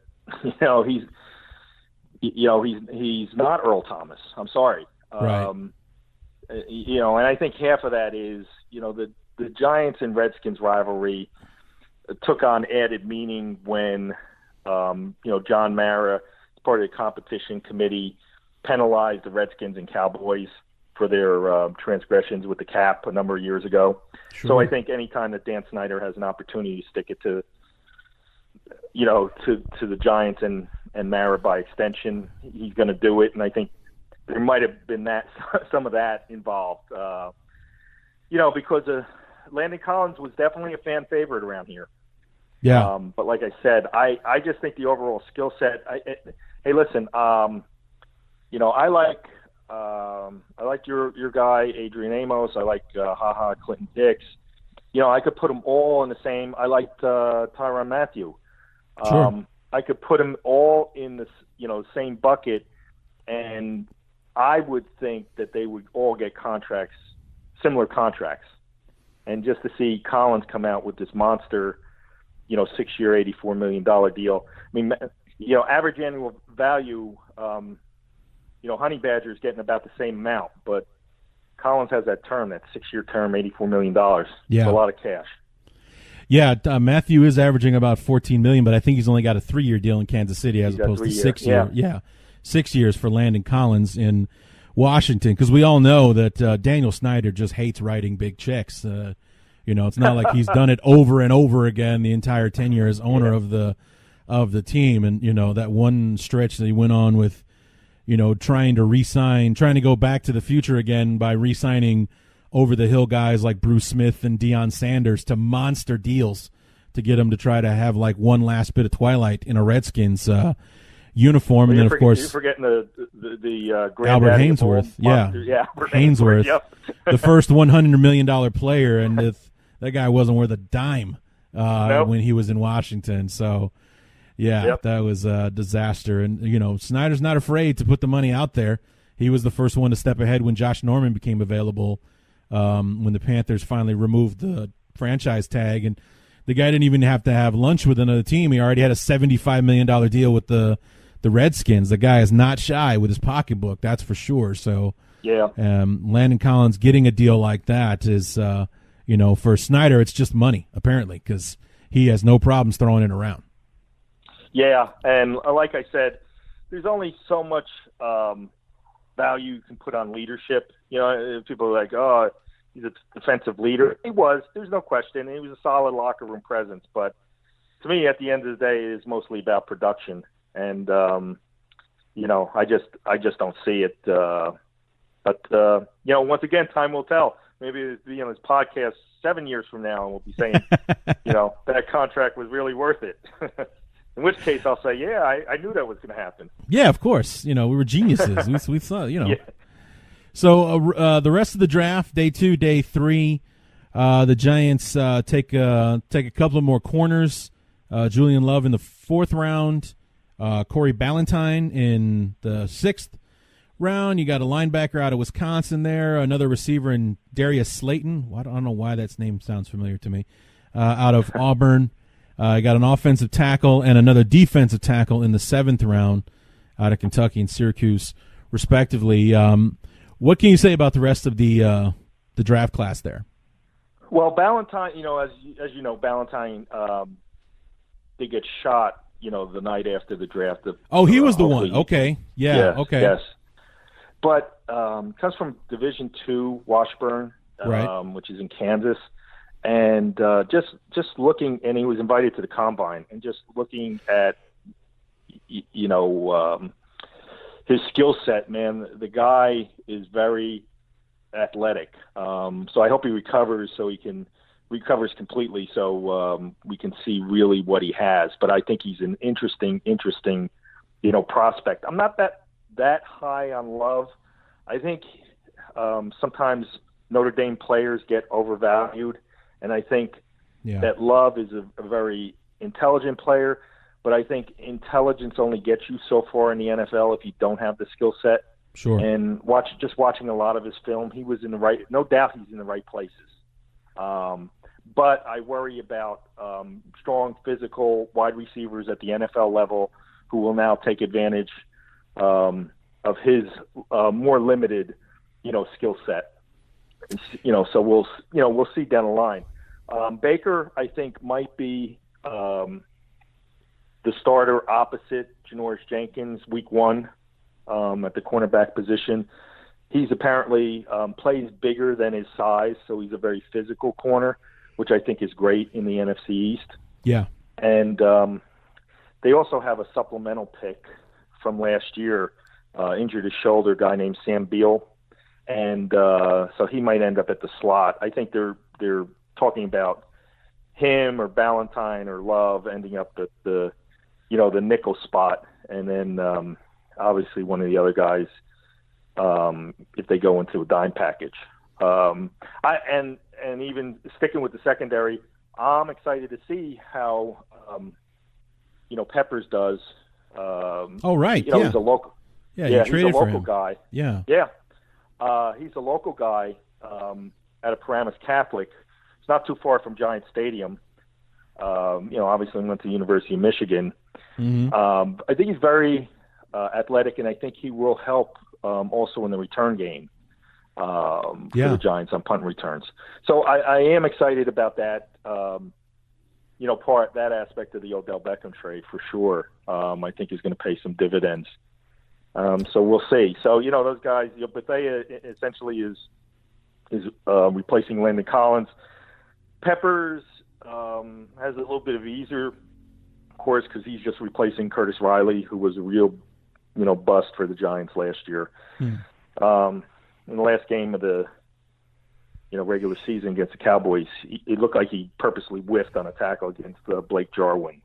he's not Earl Thomas. I'm sorry. Right. And I think half of that is, the Giants and Redskins rivalry took on added meaning when, John Mara, as part of the competition committee, penalized the Redskins and Cowboys for their transgressions with the cap a number of years ago. Sure. So I think anytime that Dan Snyder has an opportunity to stick it to the Giants and Mara by extension, he's going to do it. And I think there might have been some of that involved, because Landon Collins was definitely a fan favorite around here. Yeah. But like I said, I just think the overall skill set. Hey, listen. I like your guy Adrian Amos. I like Clinton Dix. I could put them all in the same. I liked Tyrann Mathieu. Sure. I could put them all in the same bucket, and I would think that they would all get similar contracts. And just to see Collins come out with this monster, 6-year, $84 million deal. I mean, average annual value, Honey Badger is getting about the same amount, but Collins has that 6-year term, $84 million. Yeah. It's a lot of cash. Yeah, Mathieu is averaging about $14 million, but I think he's only got a 3-year deal in Kansas City as opposed to 6 years. Yeah, 6 years for Landon Collins in Washington, because we all know that Daniel Snyder just hates writing big checks. It's not like he's done it over and over again the entire tenure as owner of the team. And that one stretch that he went on with, trying to go back to the future again by re-signing over the hill guys like Bruce Smith and Deion Sanders to monster deals to get him to try to have like one last bit of twilight in a Redskins uniform. And then, of course, you're forgetting the Albert Hainsworth. Yeah, Hainsworth, yep. the first $100 million player, and that guy wasn't worth a dime when he was in Washington. So, that was a disaster. And, Snyder's not afraid to put the money out there. He was the first one to step ahead when Josh Norman became available, when the Panthers finally removed the franchise tag. And the guy didn't even have to have lunch with another team. He already had a $75 million deal with the Redskins. The guy is not shy with his pocketbook, that's for sure. So, Landon Collins getting a deal like that is, for Snyder, it's just money, apparently, because he has no problems throwing it around. Yeah, and like I said, there's only so much value you can put on leadership. People are like, oh, he's a defensive leader. He was. There's no question. He was a solid locker room presence. But to me, at the end of the day, it's mostly about production. And, I just don't see it. But once again, time will tell. Maybe it'll be on this podcast 7 years from now, and we'll be saying, that contract was really worth it. In which case, I'll say, I knew that was going to happen. Yeah, of course. We were geniuses. we thought, Yeah. So the rest of the draft, day 2, day 3, the Giants take a couple of more corners. Julian Love in the 4th round, Corey Ballantyne in the 6th round. You got a linebacker out of Wisconsin there, another receiver in Darius Slayton. I don't know why that name sounds familiar to me. Out of Auburn. You got an offensive tackle and another defensive tackle in the 7th round out of Kentucky and Syracuse, respectively. What can you say about the rest of the draft class there? Well, Ballantyne, as you know, Ballantyne did get shot, the night after the draft. He was the one. Okay. Yeah. Okay. Yes. But comes from Division II, Washburn, right. Which is in Kansas. And just looking, and he was invited to the combine, and just looking at, his skill set, man, the guy is very athletic. So I hope he recovers recovers completely so we can see really what he has. But I think he's an interesting, prospect. I'm not that high on Love. I think sometimes Notre Dame players get overvalued. And I think that Love is a very intelligent player, but I think intelligence only gets you so far in the NFL if you don't have the skill set. Sure. And watching a lot of his film, he was in the right. No doubt, he's in the right places. But I worry about strong, physical wide receivers at the NFL level who will now take advantage of his more limited, skill set. So we'll see down the line. Baker, I think, might be the starter opposite Janoris Jenkins week 1 at the cornerback position. He's apparently plays bigger than his size, so he's a very physical corner, which I think is great in the NFC East. Yeah. And they also have a supplemental pick from last year, injured his shoulder, a guy named Sam Beal. And so he might end up at the slot. I think they're talking about him or Ballantyne or Love ending up at the nickel spot, and then obviously one of the other guys if they go into a dime package. And even sticking with the secondary, I'm excited to see how Peppers does. Right. He's a local. Yeah, he's a local guy. Yeah. He's a local guy at a Paramus Catholic. It's not too far from Giant Stadium. Obviously went to the University of Michigan. Mm-hmm. I think he's very athletic, and I think he will help also in the return game for the Giants on punt returns. So I am excited about that. That aspect of the Odell Beckham trade for sure. I think is going to pay some dividends. So we'll see. So those guys, Bethea essentially is replacing Landon Collins. Peppers has a little bit of easier, of course, because he's just replacing Curtis Riley, who was a real, bust for the Giants last year. In the last game of the, regular season against the Cowboys, it looked like he purposely whiffed on a tackle against Blake Jarwin.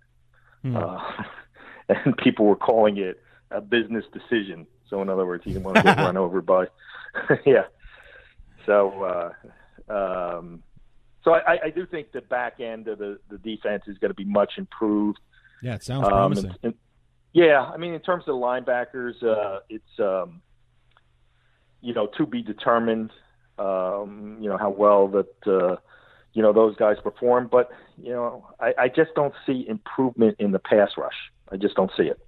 And people were calling it a business decision. So in other words, he didn't want to get run over by, yeah. So I do think the back end of the defense is going to be much improved. Yeah, it sounds promising. In terms of the linebackers, it's to be determined. How well that those guys perform, but I just don't see improvement in the pass rush. I just don't see it.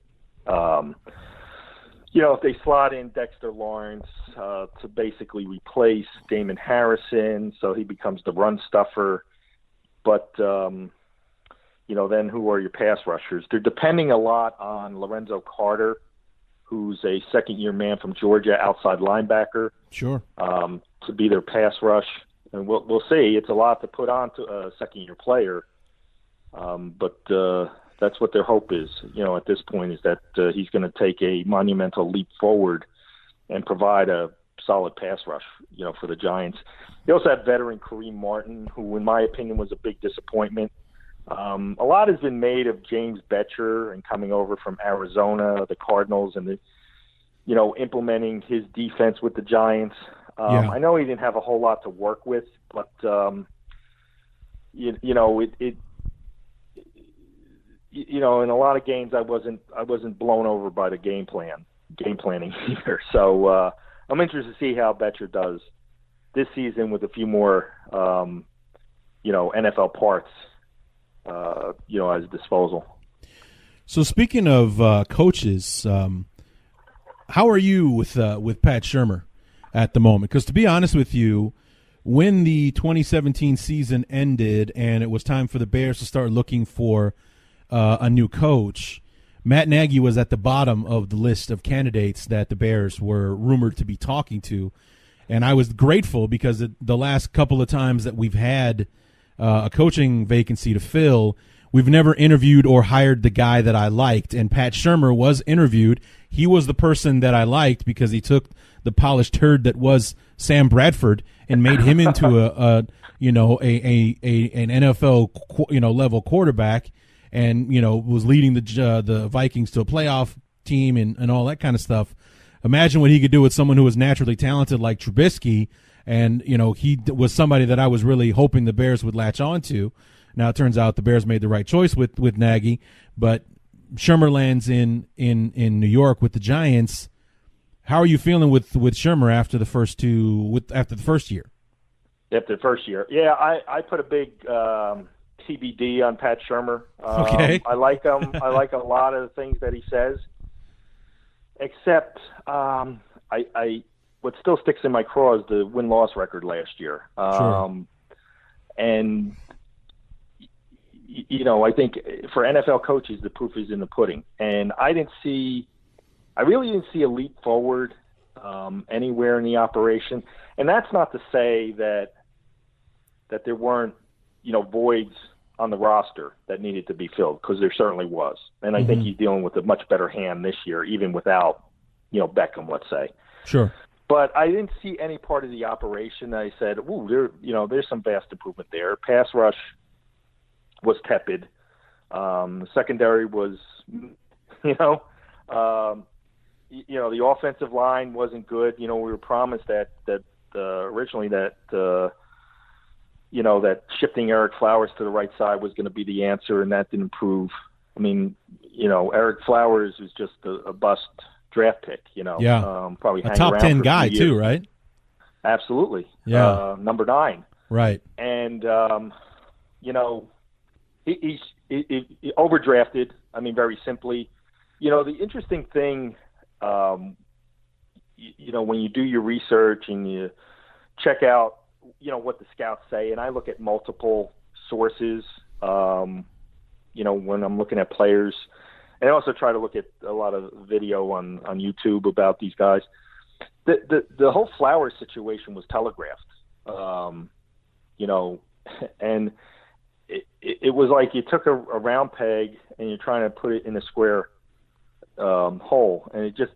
If they slot in Dexter Lawrence to basically replace Damon Harrison, so he becomes the run stuffer. But, then who are your pass rushers? They're depending a lot on Lorenzo Carter, who's a second-year man from Georgia, outside linebacker. Sure. To be their pass rush. And we'll see. It's a lot to put on to a second-year player. But that's what their hope is, at this point, is that he's going to take a monumental leap forward and provide a solid pass rush, for the Giants. They also have veteran Kareem Martin, who, in my opinion, was a big disappointment. A lot has been made of James Betcher and coming over from Arizona, the Cardinals, and implementing his defense with the Giants. I know he didn't have a whole lot to work with, but in a lot of games I wasn't blown over by the game planning either. So I'm interested to see how Betcher does this season with a few more NFL parts at his disposal. So speaking of coaches, how are you with Pat Shurmur at the moment? Because to be honest with you, when the 2017 season ended and it was time for the Bears to start looking for a new coach, Matt Nagy was at the bottom of the list of candidates that the Bears were rumored to be talking to. And I was grateful because the last couple of times that we've had a coaching vacancy to fill, we've never interviewed or hired the guy that I liked. And Pat Shurmur was interviewed. He was the person that I liked because he took the polished turd that was Sam Bradford and made him into an NFL level quarterback, and was leading the Vikings to a playoff team and all that kind of stuff. Imagine what he could do with someone who was naturally talented like Trubisky, and he was somebody that I was really hoping the Bears would latch on to. Now it turns out the Bears made the right choice with Nagy, but Shurmur lands in New York with the Giants. How are you feeling with Shurmur after the first year? After the first year, yeah, I put a big TBD on Pat Shurmur. Okay, I like him. I like a lot of the things that he says, except what still sticks in my craw is the win-loss record last year. Sure. And I think for NFL coaches, the proof is in the pudding. And I really didn't see a leap forward anywhere in the operation. And that's not to say that there weren't, voids on the roster that needed to be filled, because there certainly was. And I think he's dealing with a much better hand this year, even without, Beckham, let's say. Sure. But I didn't see any part of the operation that I said, ooh, there's some vast improvement there. Pass rush was tepid. The secondary was, the offensive line wasn't good. We were promised that originally that shifting Eric Flowers to the right side was going to be the answer, and that didn't prove. I mean, Eric Flowers was just a bust draft pick. Probably a top 10 guy too, right? Absolutely. Yeah. Number 9. Right. And he overdrafted. I mean, very simply. The interesting thing, when you do your research and you check out, what the scouts say, and I look at multiple sources, when I'm looking at players, and I also try to look at a lot of video on YouTube about these guys. The whole Flowers situation was telegraphed, and it was like you took a round peg and you're trying to put it in a square hole, and it just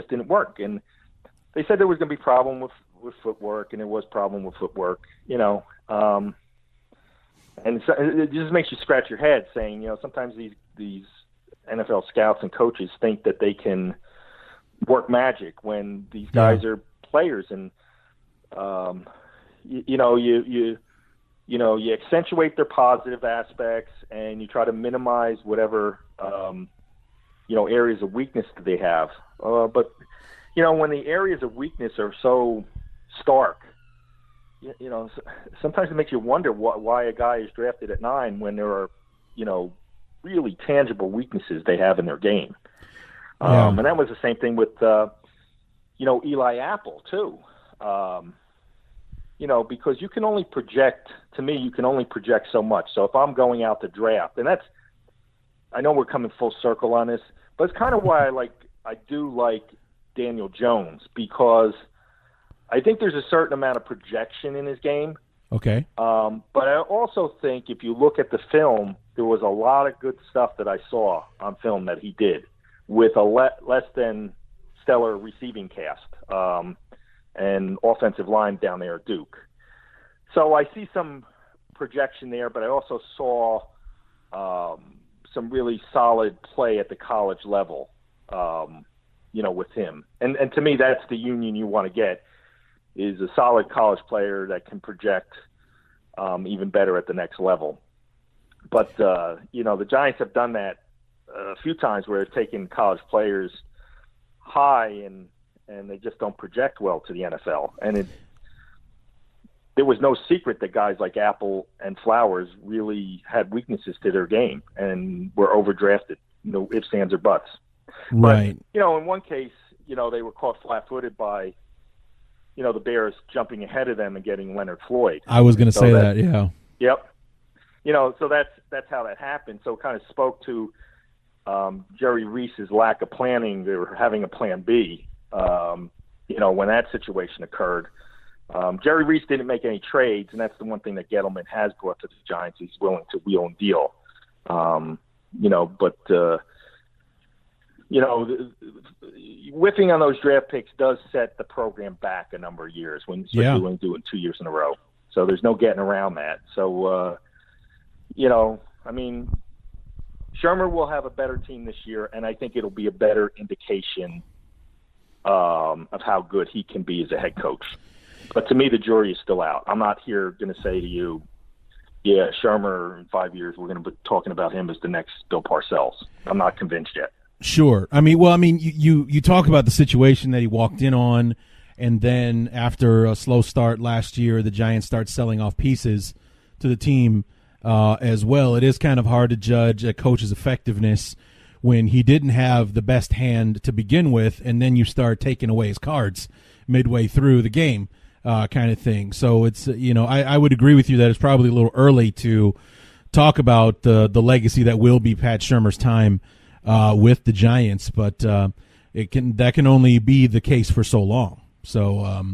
didn't work. And they said there was going to be problem with footwork, and there was problem with footwork, and so it just makes you scratch your head, saying, sometimes these NFL scouts and coaches think that they can work magic when these guys are players, and you accentuate their positive aspects and you try to minimize whatever areas of weakness that they have. But when the areas of weakness are so stark, sometimes it makes you wonder why a guy is drafted at 9 when there are really tangible weaknesses they have in their game. And that was the same thing with Eli Apple too. Because you can only project so much. So if I'm going out to draft, and I know we're coming full circle on this, but it's kind of why I do like Daniel Jones, because I think there's a certain amount of projection in his game. Okay. But I also think if you look at the film, there was a lot of good stuff that I saw on film that he did with a less than stellar receiving cast and offensive line down there at Duke. So I see some projection there, but I also saw some really solid play at the college level, with him. And to me, that's the union you want to get, is a solid college player that can project even better at the next level. But, the Giants have done that a few times where they've taken college players high and they just don't project well to the NFL. And there was no secret that guys like Apple and Flowers really had weaknesses to their game and were overdrafted, no ifs, ands, or buts. Right. But, in one case, they were caught flat-footed by, the Bears jumping ahead of them and getting Leonard Floyd. I was going to say that, yeah. Yep. So that's how that happened. So it kind of spoke to Jerry Reese's lack of planning. They were having a plan B, when that situation occurred. Jerry Reese didn't make any trades, and that's the one thing that Gettleman has brought to the Giants. He's willing to wheel and deal. Whiffing on those draft picks does set the program back a number of years, especially when you do it 2 years in a row. So there's no getting around that. So, Shurmur will have a better team this year, and I think it'll be a better indication of how good he can be as a head coach. But to me, the jury is still out. I'm not here going to say to you, yeah, Shermer in 5 years, we're going to be talking about him as the next Bill Parcells. I'm not convinced yet. Sure. I mean, you talk about the situation that he walked in on, and then after a slow start last year, the Giants start selling off pieces to the team as well. It is kind of hard to judge a coach's effectiveness when he didn't have the best hand to begin with, and then you start taking away his cards midway through the game, kind of thing. So it's, I would agree with you that it's probably a little early to talk about the legacy that will be Pat Shurmur's time with the Giants, but that can only be the case for so long. So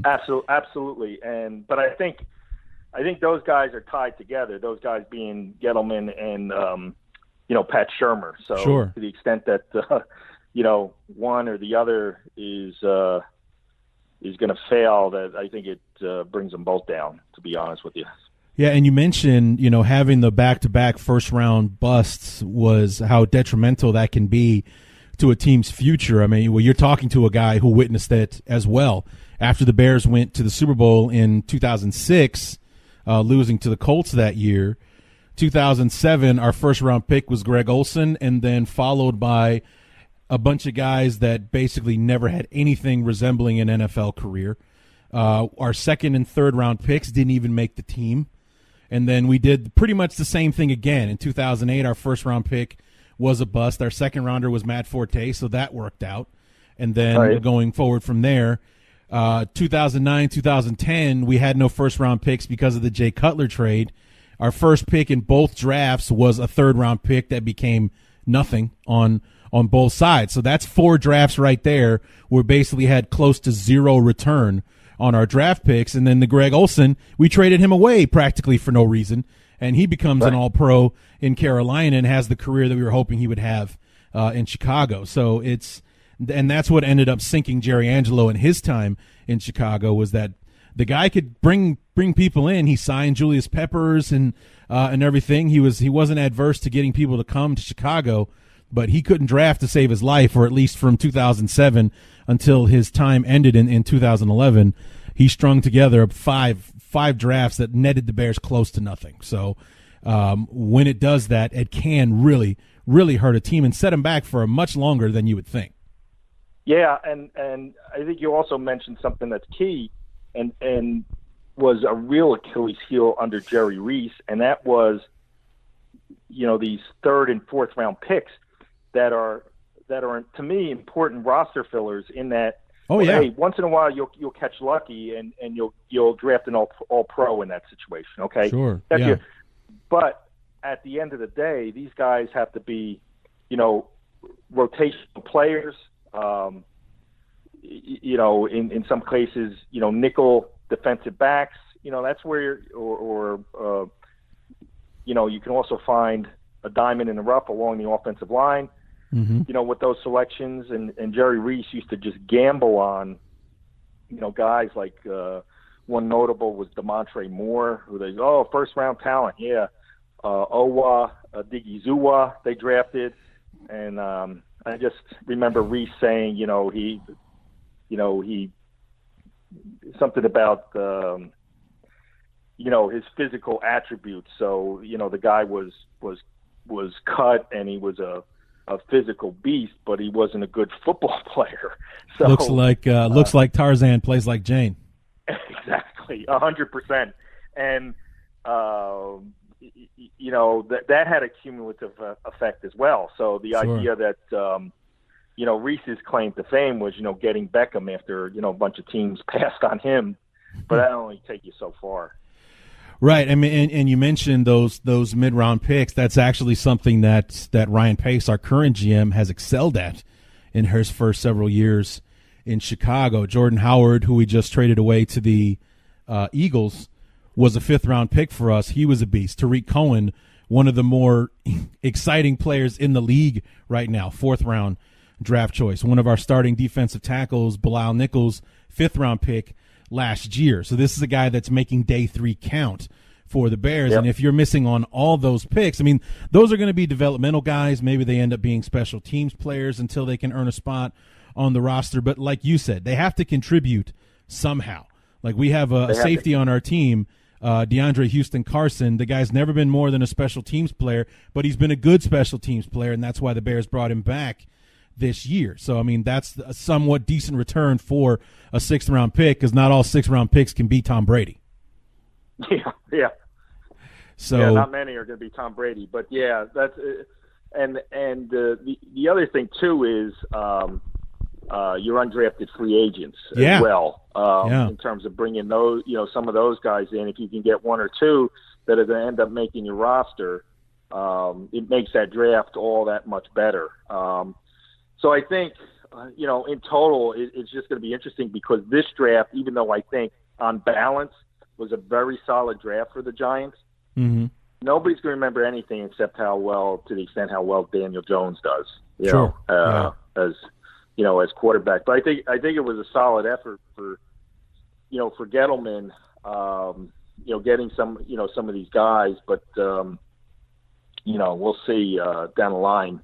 absolutely, but I think those guys are tied together. Those guys being Gettleman and Pat Shurmur. So sure. To the extent that one or the other is going to fail, that I think it brings them both down. To be honest with you. Yeah, and you mentioned having the back-to-back first-round busts was how detrimental that can be to a team's future. I mean, you're talking to a guy who witnessed it as well. After the Bears went to the Super Bowl in 2006, losing to the Colts that year, 2007, our first-round pick was Greg Olsen, and then followed by a bunch of guys that basically never had anything resembling an NFL career. Our second and third-round picks didn't even make the team. And then we did pretty much the same thing again. In 2008, our first-round pick was a bust. Our second-rounder was Matt Forte, so that worked out. And then going forward from there, 2009, 2010, we had no first-round picks because of the Jay Cutler trade. Our first pick in both drafts was a third-round pick that became nothing on both sides. So that's 4 drafts right there where we basically had close to zero return on our draft picks. And then the Greg Olsen, we traded him away practically for no reason, and he becomes an all-pro in Carolina and has the career that we were hoping he would have in Chicago. So and that's what ended up sinking Jerry Angelo in his time in Chicago, was that the guy could bring people in. He signed Julius Peppers and everything. He wasn't adverse to getting people to come to Chicago, but he couldn't draft to save his life, or at least from 2007 until his time ended in 2011. He strung together five drafts that netted the Bears close to nothing. So when it does that, it can really, really hurt a team and set them back for a much longer than you would think. Yeah, and I think you also mentioned something that's key and was a real Achilles heel under Jerry Reese, and that was, these third and fourth round picks that are to me important roster fillers, in that hey, once in a while you'll catch lucky and you'll draft an all pro in that situation. Okay, sure, that's but at the end of the day, these guys have to be rotational players. In some cases, nickel defensive backs. That's where you can also find a diamond in the rough along the offensive line. Mm-hmm. With those selections, and Jerry Reese used to just gamble on, guys like one notable was DeMontre Moore, who first round talent, Owa Digizuwa they drafted, and I just remember Reese saying, he something about his physical attributes. So the guy was cut and he was a physical beast, but he wasn't a good football player. So looks like Tarzan plays like Jane. Exactly, 100%. And that had a cumulative effect as well. So the idea that Reese's claim to fame was getting Beckham after a bunch of teams passed on him, but that only take you so far. Right. I mean, and you mentioned those mid-round picks. That's actually something that Ryan Pace, our current GM, has excelled at in his first several years in Chicago. Jordan Howard, who we just traded away to the Eagles, was a 5th-round pick for us. He was a beast. Tariq Cohen, one of the more exciting players in the league right now, 4th-round draft choice. One of our starting defensive tackles, Bilal Nichols, 5th-round pick last year. So this is a guy that's making day 3 count for the Bears. Yep. And if you're missing on all those picks, I mean, those are going to be developmental guys. Maybe they end up being special teams players until they can earn a spot on the roster. But like you said, they have to contribute somehow. Like we have a safety on our team, DeAndre Houston Carson. The guy's never been more than a special teams player, but he's been a good special teams player, and that's why the Bears brought him back this year. So, I mean, that's a somewhat decent return for a 6th-round pick, because not all 6th-round picks can beat Tom Brady. Yeah. So yeah, not many are going to be Tom Brady, but yeah, that's and the other thing too is your undrafted free agents as well. In terms of bringing those, some of those guys in, if you can get one or two that are going to end up making your roster, it makes that draft all that much better. So I think, in total, it's just going to be interesting, because this draft, even though I think on balance was a very solid draft for the Giants, nobody's going to remember anything except how well Daniel Jones does, as quarterback. But I think it was a solid effort for Gettleman, getting some of these guys. But we'll see down the line,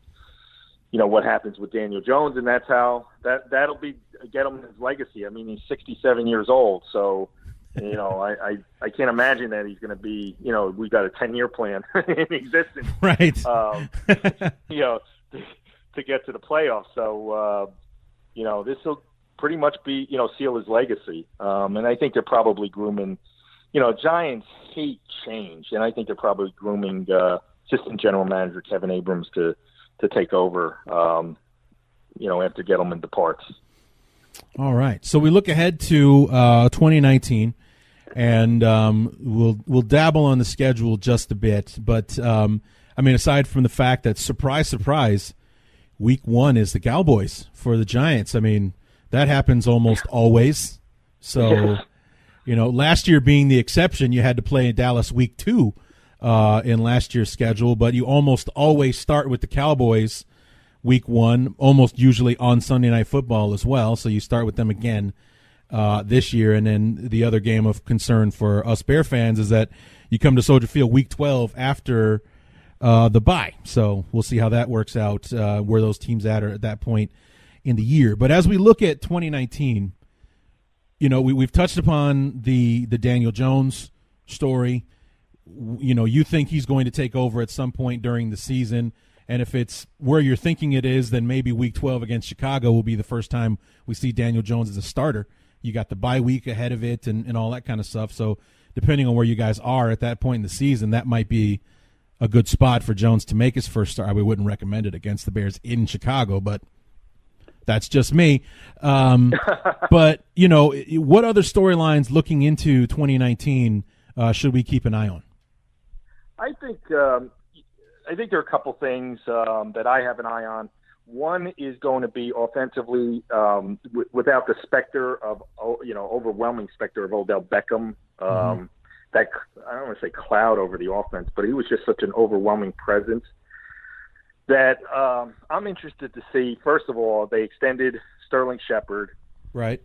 what happens with Daniel Jones, and that's how that'll be Gettleman's legacy. I mean, he's 67 years old, so I can't imagine that he's going to be, we've got a 10-year plan in existence, right? To get to the playoffs. So this will pretty much be seal his legacy, and I think they're probably grooming. Giants hate change, and I think they're probably grooming assistant general manager Kevin Abrams to take over, after Gettleman departs. All right. So we look ahead to 2019, and we'll dabble on the schedule just a bit. But, aside from the fact that, surprise, surprise, week 1 is the Cowboys for the Giants. I mean, that happens almost always. So, last year being the exception, you had to play in Dallas week 2. In last year's schedule, but you almost always start with the Cowboys week 1, almost usually on Sunday Night Football as well. So you start with them again this year. And then the other game of concern for us Bear fans is that you come to Soldier Field week 12 after the bye. So we'll see how that works out, where those teams are at that point in the year. But as we look at 2019, we've touched upon the Daniel Jones story. You think he's going to take over at some point during the season, and if it's where you're thinking it is, then maybe week 12 against Chicago will be the first time we see Daniel Jones as a starter. You got the bye week ahead of it and all that kind of stuff. So depending on where you guys are at that point in the season, that might be a good spot for Jones to make his first start. We wouldn't recommend it against the Bears in Chicago, but that's just me. But, what other storylines looking into 2019 should we keep an eye on? I think there are a couple things that I have an eye on. One is going to be offensively, without the overwhelming specter of Odell Beckham. That, I don't want to say cloud over the offense, but he was just such an overwhelming presence that I'm interested to see. First of all, they extended Sterling Shepard, right?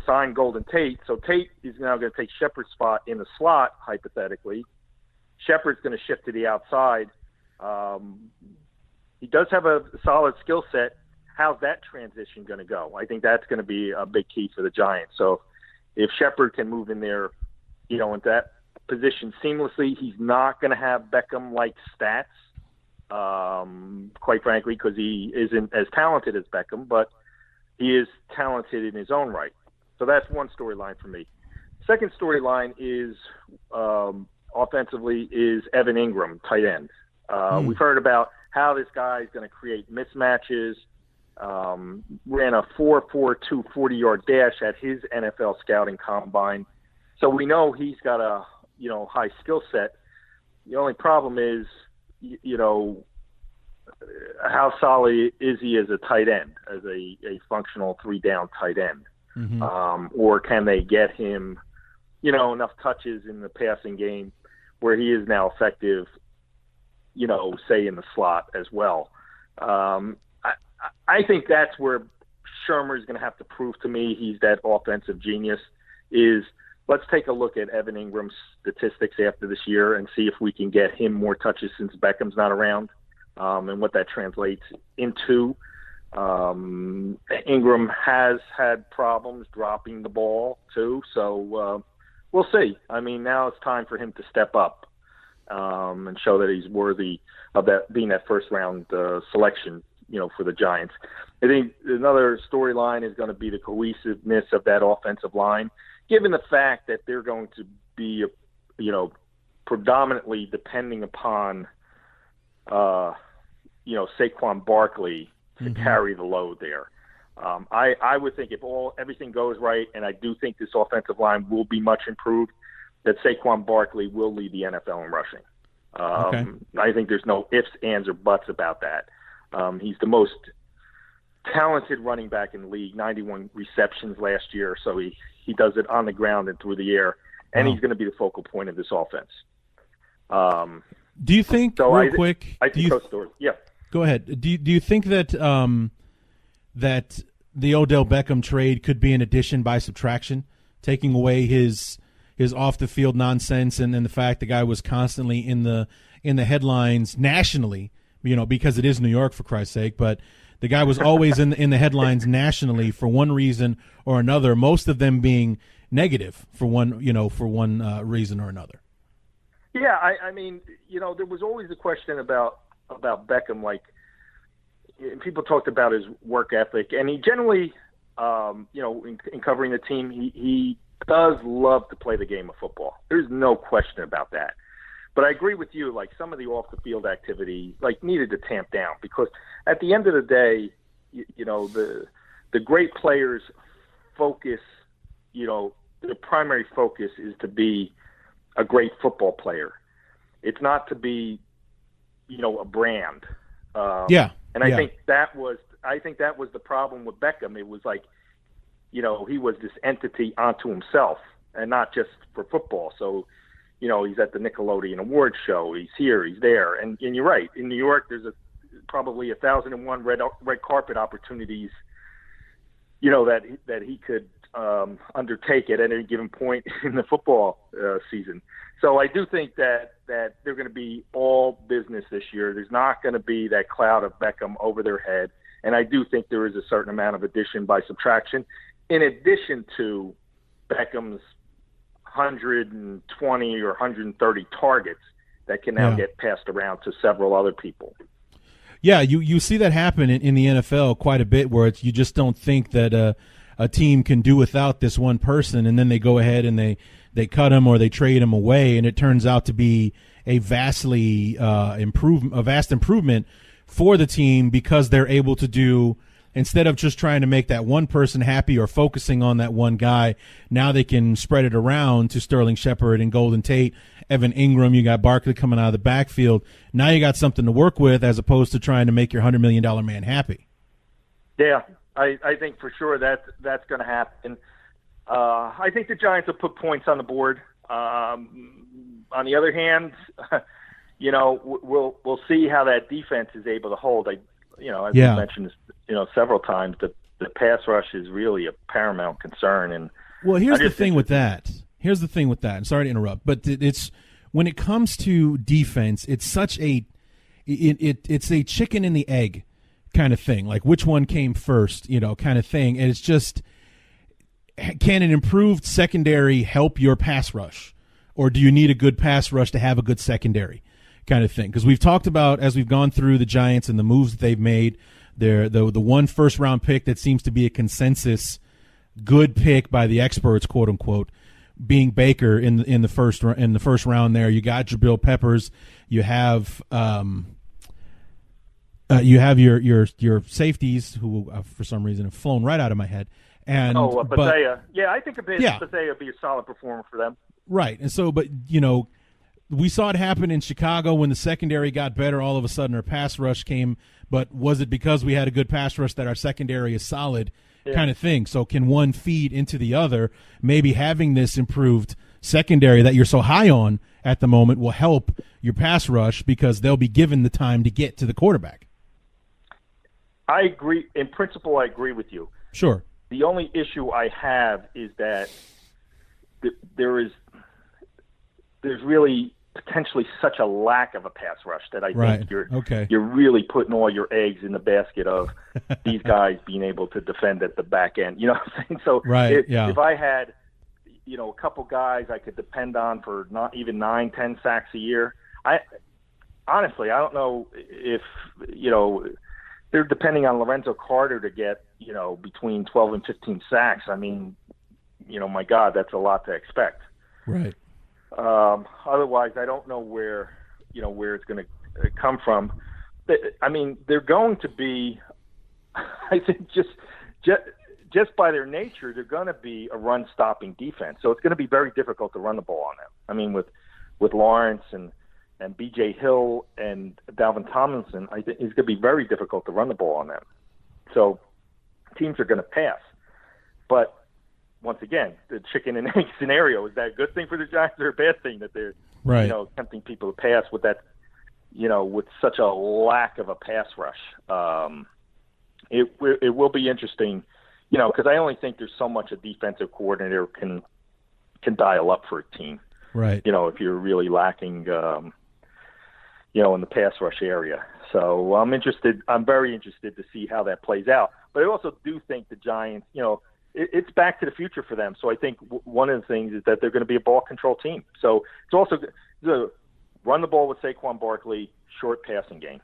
Signed Golden Tate, so Tate is now going to take Shepard's spot in the slot, hypothetically. Shepard's going to shift to the outside. He does have a solid skill set. How's that transition going to go? I think that's going to be a big key for the Giants. So if Shepard can move in there, in that position seamlessly, he's not going to have Beckham-like stats, quite frankly, because he isn't as talented as Beckham, but he is talented in his own right. So that's one storyline for me. Second storyline is offensively is Evan Ingram, tight end. We've heard about how this guy is going to create mismatches. Ran a 4.42 40-yard dash at his NFL scouting combine. So we know he's got a high skill set. The only problem is, how solid is he as a tight end, as a functional 3-down tight end? Or can they get him, enough touches in the passing game where he is now effective, say in the slot as well. I think that's where Shermer is going to have to prove to me he's that offensive genius. Is let's take a look at Evan Ingram's statistics after this year and see if we can get him more touches since Beckham's not around, and what that translates into. Ingram has had problems dropping the ball too, so we'll see. I mean, now it's time for him to step up and show that he's worthy of that being that first round selection, for the Giants. I think another storyline is going to be the cohesiveness of that offensive line, given the fact that they're going to be, predominantly depending upon, Saquon Barkley to carry the load there. I would think if everything goes right, and I do think this offensive line will be much improved, that Saquon Barkley will lead the NFL in rushing. Okay. I think there's no ifs, ands, or buts about that. He's the most talented running back in the league, 91 receptions last year, so he does it on the ground and through the air, and he's going to be the focal point of this offense. Do you think, quick? I think those stories. Yeah. Go ahead. Do you think that that the Odell Beckham trade could be an addition by subtraction, taking away his off the field nonsense and the fact the guy was constantly in the headlines nationally, because it is New York, for Christ's sake, but the guy was always in the headlines nationally for one reason or another, most of them being negative for one reason or another. Yeah, I mean, there was always a question about Beckham, like, people talked about his work ethic, and he generally, in covering the team, he does love to play the game of football. There's no question about that. But I agree with you, like, some of the off-the-field activity, like, needed to tamp down, because at the end of the day, the great players focus, their primary focus is to be a great football player. It's not to be, a brand. And I think that was the problem with Beckham. It was like, he was this entity unto himself and not just for football. So, he's at the Nickelodeon Awards show. He's here, he's there. And you're right. In New York, there's probably 1,001 red carpet opportunities, that he could undertake at any given point in the football season. So I do think that they're going to be all business this year. There's not going to be that cloud of Beckham over their head. And I do think there is a certain amount of addition by subtraction, in addition to Beckham's 120 or 130 targets that can now get passed around to several other people. Yeah, you see that happen in the NFL quite a bit, where you just don't think that a team can do without this one person, and then they go ahead and they cut him or they trade him away, and it turns out to be a vast improvement for the team, because they're able to do, instead of just trying to make that one person happy or focusing on that one guy, now they can spread it around to Sterling Shepard and Golden Tate, Evan Ingram. You got Barkley coming out of the backfield. Now you got something to work with, as opposed to trying to make your $100 million man happy. Yeah, I think for sure that's going to happen. I think the Giants will put points on the board. On the other hand, we'll see how that defense is able to hold. As we mentioned, several times, the pass rush is really a paramount concern. And well, here's the thing with that. I'm sorry to interrupt, but it's when it comes to defense, it's such it's a chicken and the egg kind of thing, like which one came first, kind of thing. And it's just, can an improved secondary help your pass rush, or do you need a good pass rush to have a good secondary kind of thing? Because we've talked about, as we've gone through the Giants and the moves that they've made, the one first round pick that seems to be a consensus good pick by the experts, quote unquote, being Baker in the first round. There, you got Jabril Peppers, you have your safeties, who for some reason have flown right out of my head. And Bethea. I think Bethea would be a solid performer for them. Right, and so, but we saw it happen in Chicago when the secondary got better. All of a sudden, our pass rush came. But was it because we had a good pass rush that our secondary is solid, kind of thing? So can one feed into the other? Maybe having this improved secondary that you're so high on at the moment will help your pass rush, because they'll be given the time to get to the quarterback. I agree. In principle, I agree with you. Sure. The only issue I have is that there's really potentially such a lack of a pass rush that I think you're really putting all your eggs in the basket of these guys being able to defend at the back end. You know what I'm saying? So if I had, a couple guys I could depend on for not even 9-10 sacks a year. Honestly, I don't know if, they're depending on Lorenzo Carter to get, between 12 and 15 sacks. I mean, my God, that's a lot to expect. Right. Otherwise, I don't know where it's going to come from. I mean, they're going to be, I think, just by their nature, they're going to be a run-stopping defense. So it's going to be very difficult to run the ball on them. I mean, with Lawrence and B.J. Hill and Dalvin Tomlinson, I think it's going to be very difficult to run the ball on them. So teams are going to pass. But once again, the chicken and egg scenario, is that a good thing for the Giants or a bad thing that they're right. Tempting people to pass with that, with such a lack of a pass rush? It will be interesting, because I only think there's so much a defensive coordinator can dial up for a team. Right. If you're really lacking, in the pass rush area. So I'm very interested to see how that plays out. But I also do think the Giants, it's back to the future for them. So I think one of the things is that they're going to be a ball control team. So it's also run the ball with Saquon Barkley, short passing game,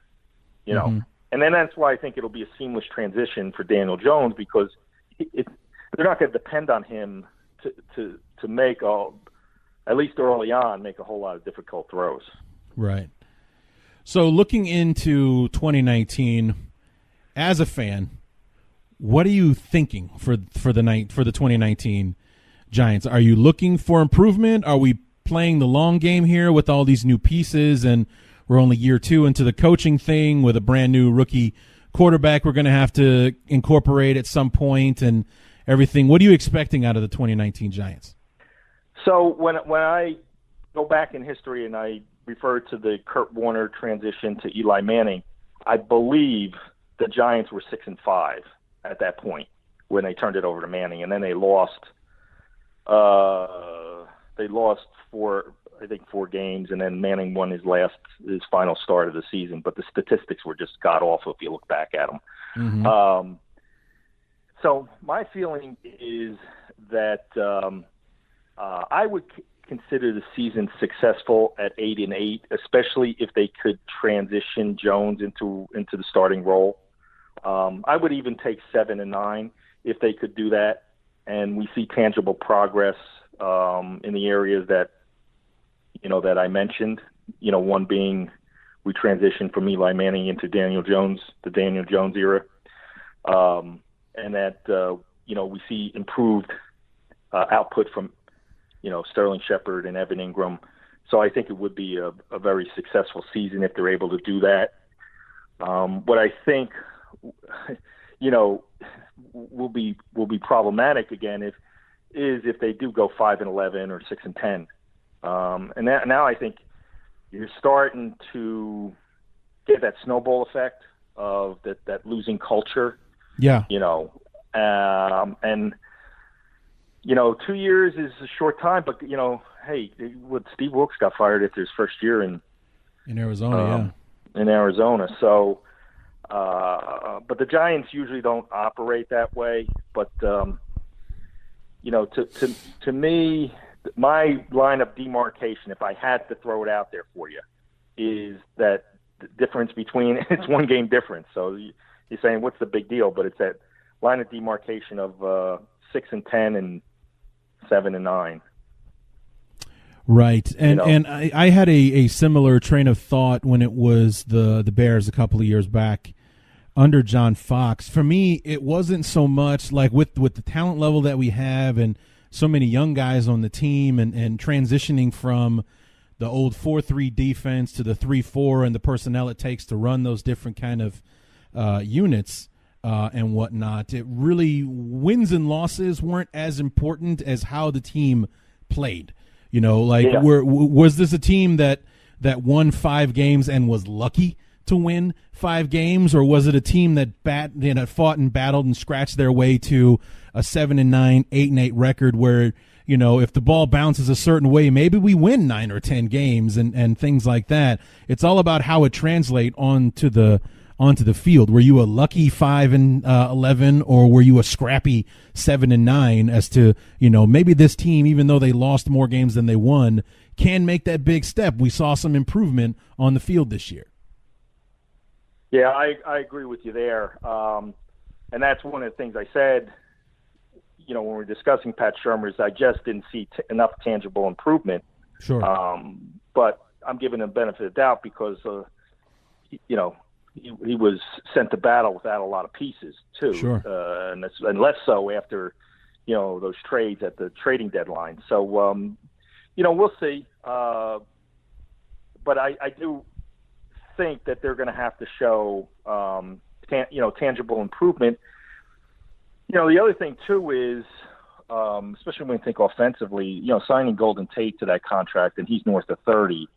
Mm-hmm. And then that's why I think it'll be a seamless transition for Daniel Jones, because they're not going to depend on him to make at least early on, make a whole lot of difficult throws. Right. So looking into 2019, as a fan, what are you thinking for the 2019 Giants? Are you looking for improvement? Are we playing the long game here with all these new pieces, and we're only year 2 into the coaching thing with a brand new rookie quarterback we're going to have to incorporate at some point and everything? What are you expecting out of the 2019 Giants? So when I go back in history and I refer to the Kurt Warner transition to Eli Manning, I believe the Giants were 6-5 at that point when they turned it over to Manning, and then they lost. They lost 4 games, and then Manning won his final start of the season. But the statistics were just god awful if you look back at them. Mm-hmm. So my feeling is that I would consider the season successful at 8-8, especially if they could transition Jones into the starting role. I would even take 7-9 if they could do that, and we see tangible progress in the areas that I mentioned. One being we transitioned from Eli Manning into Daniel Jones, the Daniel Jones era, and that we see improved output from Sterling Shepard and Evan Ingram. So I think it would be a very successful season if they're able to do that. What I think, will be problematic again is if they do go 5-11 or 6-10. And now I think you're starting to get that snowball effect of that losing culture. Yeah. And 2 years is a short time, but hey, Steve Wilkes got fired after his first year in Arizona, in Arizona. So, but the Giants usually don't operate that way. But to me, my line of demarcation, if I had to throw it out there for you, is that the difference between it's 1 game difference. So you're saying what's the big deal? But it's that line of demarcation of 6-10 and 7-9. Right. And I had a similar train of thought when it was the Bears a couple of years back under John Fox. For me, it wasn't so much like with the talent level that we have and so many young guys on the team and transitioning from the old 4-3 defense to the 3-4 and the personnel it takes to run those different kind of units and whatnot. It really, wins and losses weren't as important as how the team played. Was this a team that won 5 games and was lucky to win 5 games, or was it a team that fought and battled and scratched their way to a 7-9, 8-8 record where, if the ball bounces a certain way, maybe we win 9 or 10 games and things like that. It's all about how it translates onto the onto the field? Were you a lucky 5-11, or were you a scrappy 7-9? As to, maybe this team, even though they lost more games than they won, can make that big step. We saw some improvement on the field this year. Yeah, I agree with you there. And that's one of the things I said, when we were discussing Pat Shurmur's, I just didn't see enough tangible improvement. Sure. But I'm giving him benefit of the doubt because, he was sent to battle without a lot of pieces too. Sure. And less so after, those trades at the trading deadline. So, we'll see. But I do think that they're going to have to show, tangible improvement. The other thing too is, especially when you think offensively, signing Golden Tate to that contract, and he's north of 30.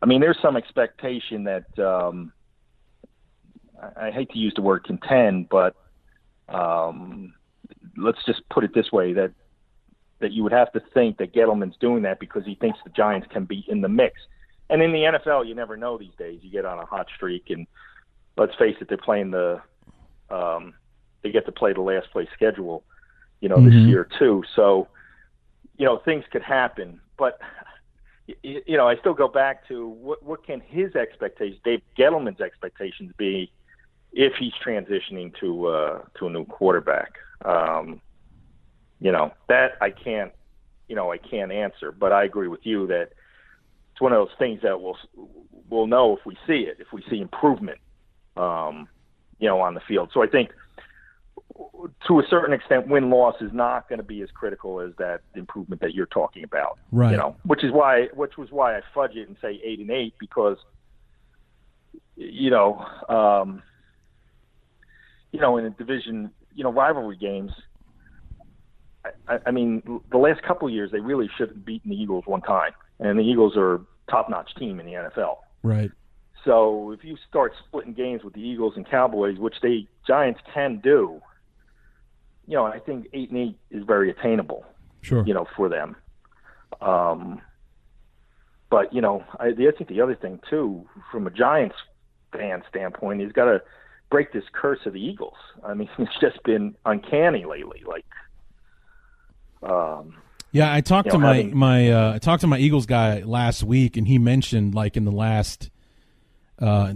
I mean, there's some expectation that I hate to use the word contend, but let's just put it this way: that you would have to think that Gettleman's doing that because he thinks the Giants can be in the mix. And in the NFL, you never know these days. You get on a hot streak, and let's face it, they're playing they get to play the last place schedule, this year too. So, things could happen. But, I still go back to what can his expectations, Dave Gettleman's expectations be if he's transitioning to a new quarterback? That I can't answer. But I agree with you that it's one of those things that we'll know if we see it, if we see improvement, on the field. So I think, to a certain extent, win-loss is not going to be as critical as that improvement that you're talking about. Right. Which was why I fudge it and say 8-8 because, in a division, rivalry games. I mean, the last couple of years they really should have beaten the Eagles one time, and the Eagles are a top-notch team in the NFL. Right. So if you start splitting games with the Eagles and Cowboys, which the Giants can do, I think 8-8 is very attainable. Sure. For them. But I think the other thing too, from a Giants fan standpoint, he's got to break this curse of the Eagles. I mean, it's just been uncanny lately. Yeah, I talked to I talked to my Eagles guy last week, and he mentioned in the last.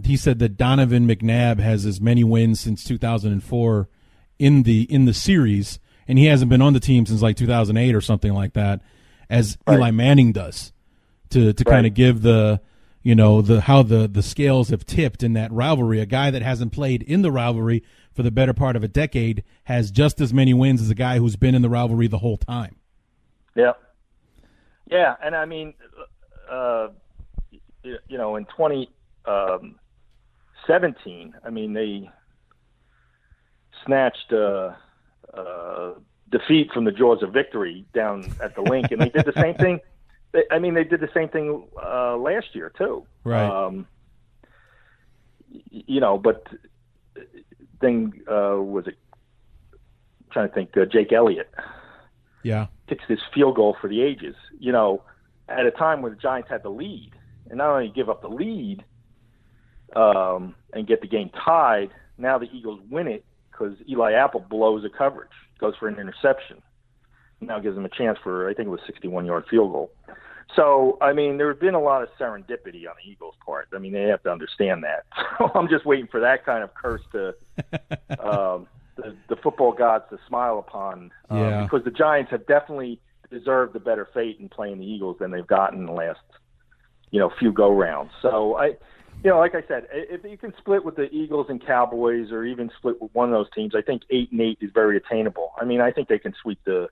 He said that Donovan McNabb has as many wins since 2004 in the series, and he hasn't been on the team since 2008 or something like that, as Eli Manning does, to kind of give the how the scales have tipped in that rivalry. A guy that hasn't played in the rivalry for the better part of a decade has just as many wins as a guy who's been in the rivalry the whole time. Yeah, yeah, and I mean, in 2017, I mean, they snatched defeat from the jaws of victory down at the Link, and they did the same thing. They did the same thing last year too. Right. But thing was it? I'm trying to think. Jake Elliott. Yeah. Kicks this field goal for the ages. At a time where the Giants had the lead, and not only give up the lead and get the game tied, now the Eagles win it because Eli Apple blows a coverage, goes for an interception. Now gives them a chance for, I think it was a 61-yard field goal. So, I mean, there's been a lot of serendipity on the Eagles' part. I mean, they have to understand that. So I'm just waiting for that kind of curse to the football gods to smile upon. Because the Giants have definitely deserved the better fate in playing the Eagles than they've gotten in the last, few go-rounds. So, like I said, if you can split with the Eagles and Cowboys or even split with one of those teams, I think 8-8 is very attainable. I mean, I think they can sweep the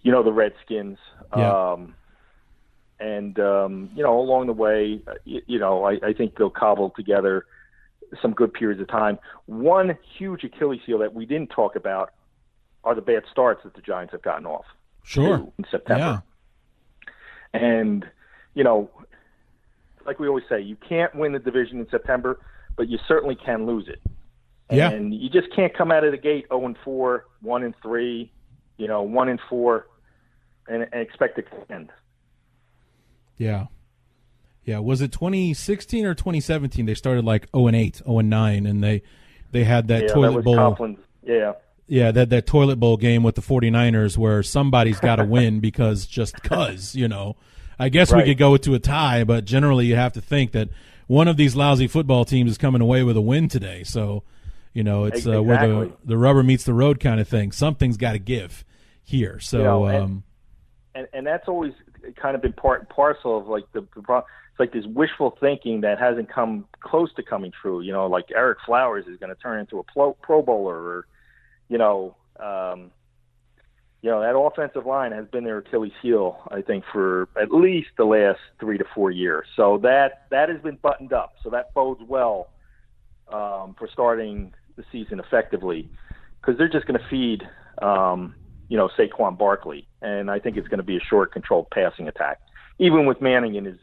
Redskins. Yeah. Along the way, I think they'll cobble together some good periods of time. One huge Achilles heel that we didn't talk about are the bad starts that the Giants have gotten off. Sure. In September. Yeah. And, like we always say, you can't win the division in September, but you certainly can lose it. Yeah. And you just can't come out of the gate 0-4, 1-3, 1-4, and expect it to end. Yeah. Yeah, was it 2016 or 2017? They started like 0-8, 0-9, and they had that toilet bowl. Coughlin's, Yeah, that toilet bowl game with the 49ers where somebody's got to win because you know. I guess we could go to a tie, but generally you have to think that one of these lousy football teams is coming away with a win today. So, you know, it's exactly. where the rubber meets the road kind of thing. Something's got to give here. So, you know, and that's always kind of been part and parcel of like it's like this wishful thinking that hasn't come close to coming true. You know, like Eric Flowers is going to turn into a Pro Bowler, or you know, that offensive line has been their Achilles heel, I think, for at least the last 3 to 4 years. So that has been buttoned up. So that bodes well for starting the season effectively, because they're just going to feed, Saquon Barkley, and I think it's going to be a short, controlled passing attack. Even with Manning in his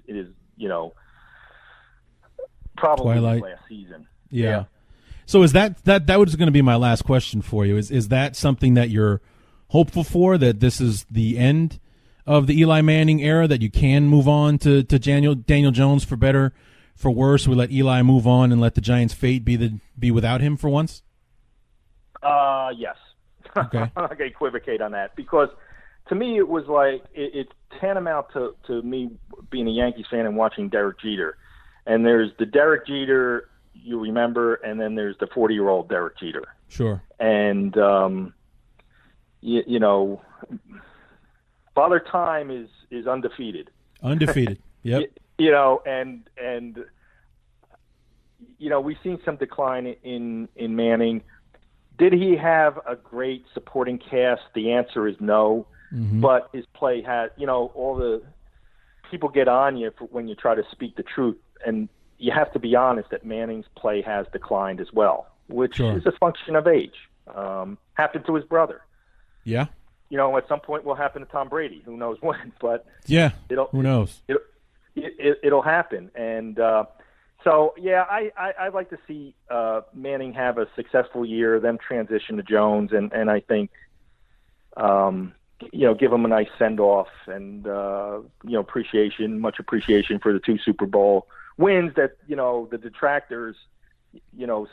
probably twilight last season. Yeah. So is that was going to be my last question for you? Is that something that you're hopeful for, that this is the end of the Eli Manning era, that you can move on to Daniel Jones, for better, for worse? We let Eli move on and let the Giants' fate be without him for once? Yes. Okay. I'm not going to equivocate on that, because to me it was like it's tantamount to me being a Yankees fan and watching Derek Jeter. And there's the Derek Jeter you remember, and then there's the 40-year-old Derek Jeter. Sure. And Father Time is undefeated. Undefeated. Yep. And we've seen some decline in Manning. Did he have a great supporting cast? The answer is no. Mm-hmm. But his play had, all the people get on you when you try to speak the truth, and you have to be honest that Manning's play has declined as well, which is a function of age. Happened to his brother. Yeah. At some point will happen to Tom Brady. Who knows when? But yeah, who knows? It'll happen. And I'd like to see Manning have a successful year, then transition to Jones, and I think give him a nice send off, and much appreciation for the 2 Super Bowl wins that the detractors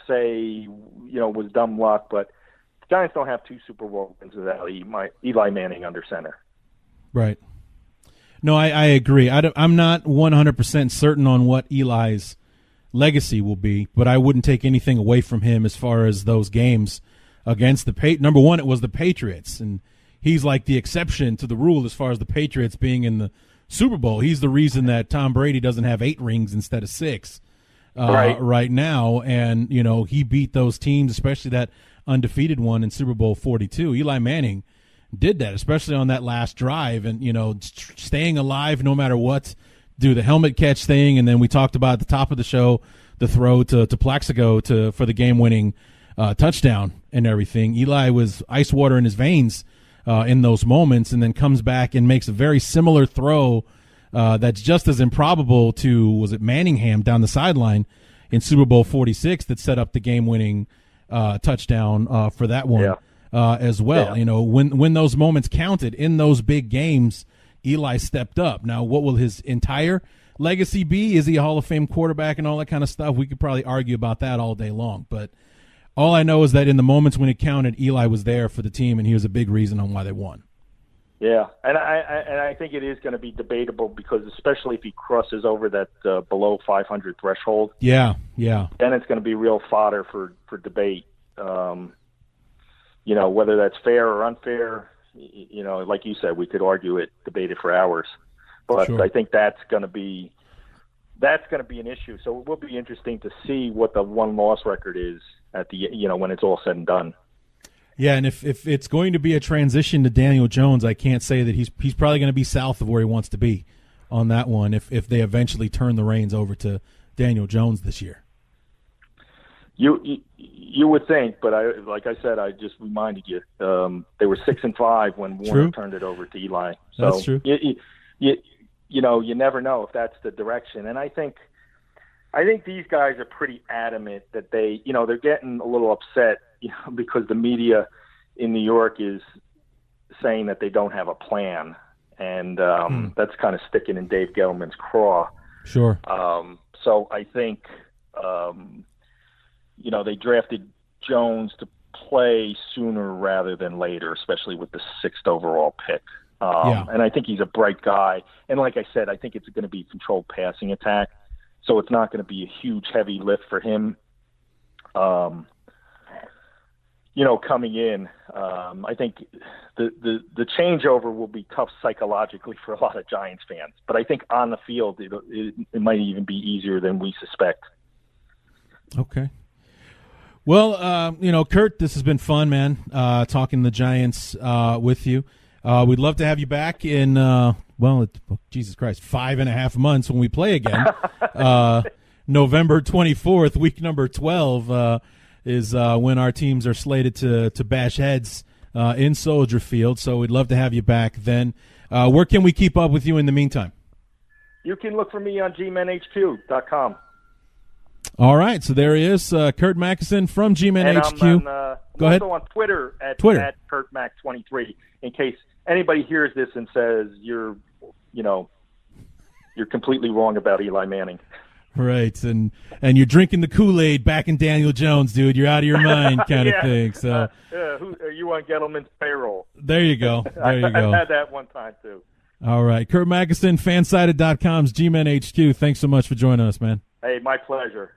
say was dumb luck, but the Giants don't have 2 Super Bowl wins without Eli Manning under center. Right. No, I agree. I'm not 100% certain on what Eli's legacy will be, but I wouldn't take anything away from him as far as those games against the number one, it was the Patriots, and he's like the exception to the rule as far as the Patriots being in the Super Bowl. He's the reason that Tom Brady doesn't have 8 rings instead of 6 right now, and he beat those teams, especially that undefeated one in Super Bowl 42. Eli Manning did that, especially on that last drive, and staying alive no matter what, do the helmet catch thing, and then we talked about at the top of the show the throw to Plaxico for the game-winning touchdown and everything. Eli was ice water in his veins in those moments, and then comes back and makes a very similar throw that's just as improbable to, was it Manningham down the sideline in Super Bowl 46 that set up the game-winning touchdown for that one as well. Yeah. When those moments counted in those big games, Eli stepped up. Now, what will his entire legacy be? Is he a Hall of Fame quarterback and all that kind of stuff? We could probably argue about that all day long, but all I know is that in the moments when it counted, Eli was there for the team, and he was a big reason on why they won. Yeah, and I think it is going to be debatable, because especially if he crosses over that below 500 threshold. Yeah. Then it's going to be real fodder for debate. Whether that's fair or unfair. Like you said, we could argue it, debate it for hours. But sure. I think that's going to be an issue. So it will be interesting to see what the 1-loss record is at the when it's all said and done. Yeah, and if it's going to be a transition to Daniel Jones, I can't say that he's probably going to be south of where he wants to be on that one if they eventually turn the reins over to Daniel Jones this year. You would think, but like I said, I just reminded you, they were 6-5 when Warner turned it over to Eli. So that's true. You never know if that's the direction, and I think these guys are pretty adamant that they're getting a little upset because the media in New York is saying that they don't have a plan, and that's kind of sticking in Dave Gettleman's craw. Sure. So I think, they drafted Jones to play sooner rather than later, especially with the 6th overall pick. And I think he's a bright guy. And like I said, I think it's going to be controlled passing attack. So it's not going to be a huge, heavy lift for him. Coming in, I think the changeover will be tough psychologically for a lot of Giants fans. But I think on the field, it might even be easier than we suspect. Okay. Well, Curt, this has been fun, man, talking the Giants with you. We'd love to have you back in, Jesus Christ, 5.5 months when we play again. November 24th, week number 12, is when our teams are slated to bash heads in Soldier Field. So we'd love to have you back then. Where can we keep up with you in the meantime? You can look for me on GMenHQ.com. All right, so there he is, Curt Macysyn from GMenHQ. And I'm Go ahead. Also on Twitter at CurtMac23, in case anybody hears this and says you're completely wrong about Eli Manning. Right, and you're drinking the Kool-Aid back in Daniel Jones, dude. You're out of your mind kind of thing. So, who are you on Gettleman's payroll? There you go. There you go. I've had that one time, too. All right, Curt Macysyn, Fansided.com's GMenHQ. Thanks so much for joining us, man. Hey, my pleasure.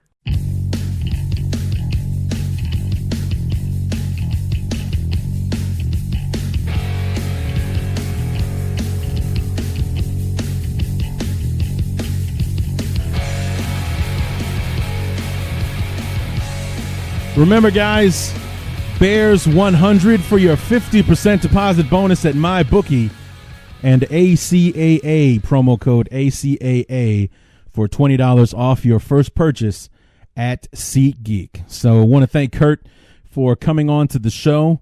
Remember, guys, Bears 100 for your 50% deposit bonus at MyBookie, and ACAA, promo code ACAA, for $20 off your first purchase at SeatGeek. So I want to thank Curt for coming on to the show.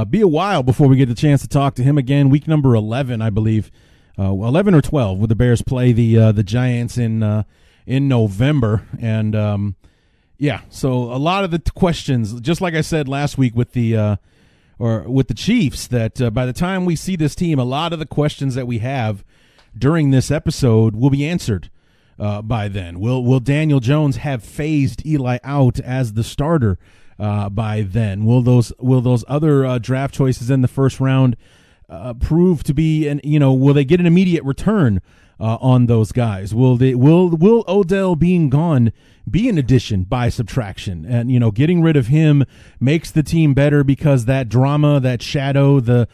Be a while before we get the chance to talk to him again. Week number 11, I believe, 11 or 12, with the Bears play the Giants in November. And so a lot of the questions, just like I said last week with the Chiefs, that by the time we see this team, a lot of the questions that we have during this episode will be answered by then. Will Daniel Jones have phased Eli out as the starter by then? Will those other draft choices in the first round prove to be, will they get an immediate return on those guys? Will Odell being gone be an addition by subtraction? And getting rid of him makes the team better because that drama, that shadow, the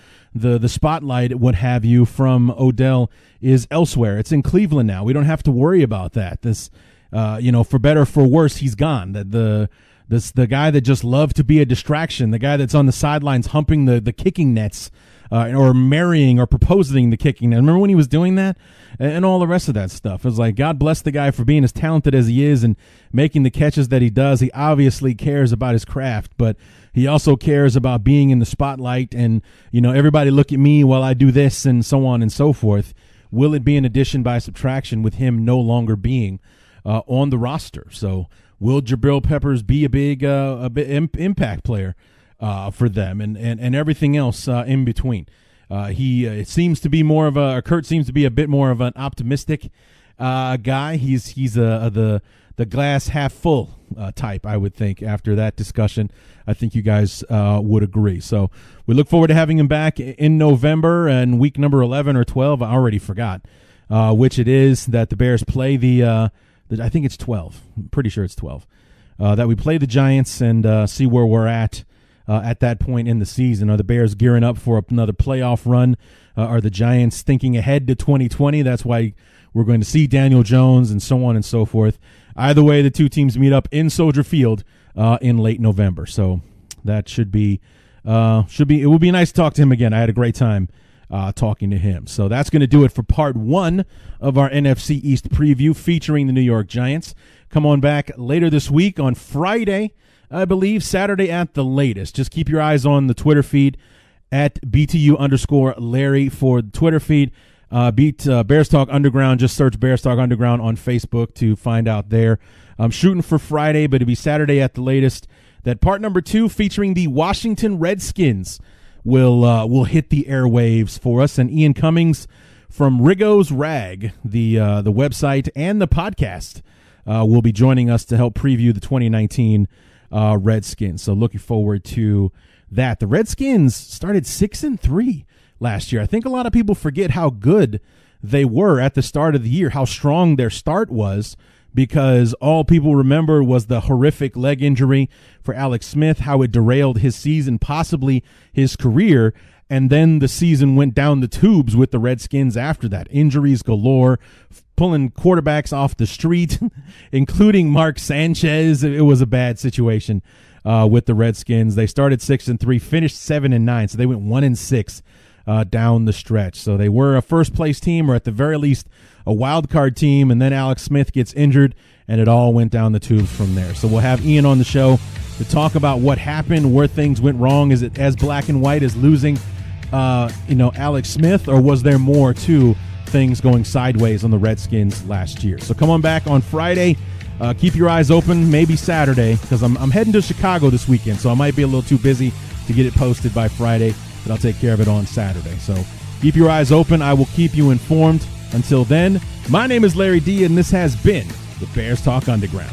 spotlight, what have you, from Odell is elsewhere. It's in Cleveland now. We don't have to worry about that. This, for better or for worse, he's gone. The guy that just loved to be a distraction, the guy that's on the sidelines humping the kicking nets, or marrying or proposing the kicking net. Remember when he was doing that? And all the rest of that stuff. It was like, God bless the guy for being as talented as he is and making the catches that he does. He obviously cares about his craft, but he also cares about being in the spotlight and, everybody look at me while I do this and so on and so forth. Will it be an addition by subtraction with him no longer being on the roster? So will Jabril Peppers be a big impact player for them and everything else in between? He seems to be Curt seems to be a bit more of an optimistic guy. He's the glass half full type, I would think. After that discussion, I think you guys would agree. So we look forward to having him back in November and week number 11 or 12. I already forgot which it is that the Bears play I think it's 12. I'm pretty sure it's 12. That we play the Giants and see where we're at that point in the season. Are the Bears gearing up for another playoff run? Are the Giants thinking ahead to 2020? That's why we're going to see Daniel Jones and so on and so forth. Either way, the two teams meet up in Soldier Field in late November. So that should be it would be nice to talk to him again. I had a great time talking to him. So that's going to do it for part 1 of our NFC East preview featuring the New York Giants. Come on back later this week on Friday, I believe, Saturday at the latest. Just keep your eyes on the Twitter feed at BTU_Larry for the Twitter feed. Bears Talk Underground. Just search Bears Talk Underground on Facebook to find out there. I'm shooting for Friday, but it'll be Saturday at the latest. That part number 2 featuring the Washington Redskins will hit the airwaves for us. And Ian Cummings from Rigo's Rag, the website and the podcast, will be joining us to help preview the 2019 Redskins. So looking forward to that. The Redskins started 6-3 last year. I think a lot of people forget how good they were at the start of the year, how strong their start was, because all people remember was the horrific leg injury for Alex Smith, how it derailed his season, possibly his career, and then the season went down the tubes with the Redskins after that. Injuries galore, pulling quarterbacks off the street, including Mark Sanchez. It was a bad situation with the Redskins. They started 6-3, finished 7-9, so they went 1-6 down the stretch. So they were a first-place team, or at the very least a wild card team, and then Alex Smith gets injured, and it all went down the tubes from there. So we'll have Ian on the show to talk about what happened, where things went wrong. Is it as black and white as losing Alex Smith, or was there more to things going sideways on the Redskins last year? So come on back on Friday. Keep your eyes open, maybe Saturday, because I'm heading to Chicago this weekend, so I might be a little too busy to get it posted by Friday, but I'll take care of it on Saturday. So keep your eyes open. I will keep you informed. Until then, my name is Larry D, and this has been the Bears Talk Underground.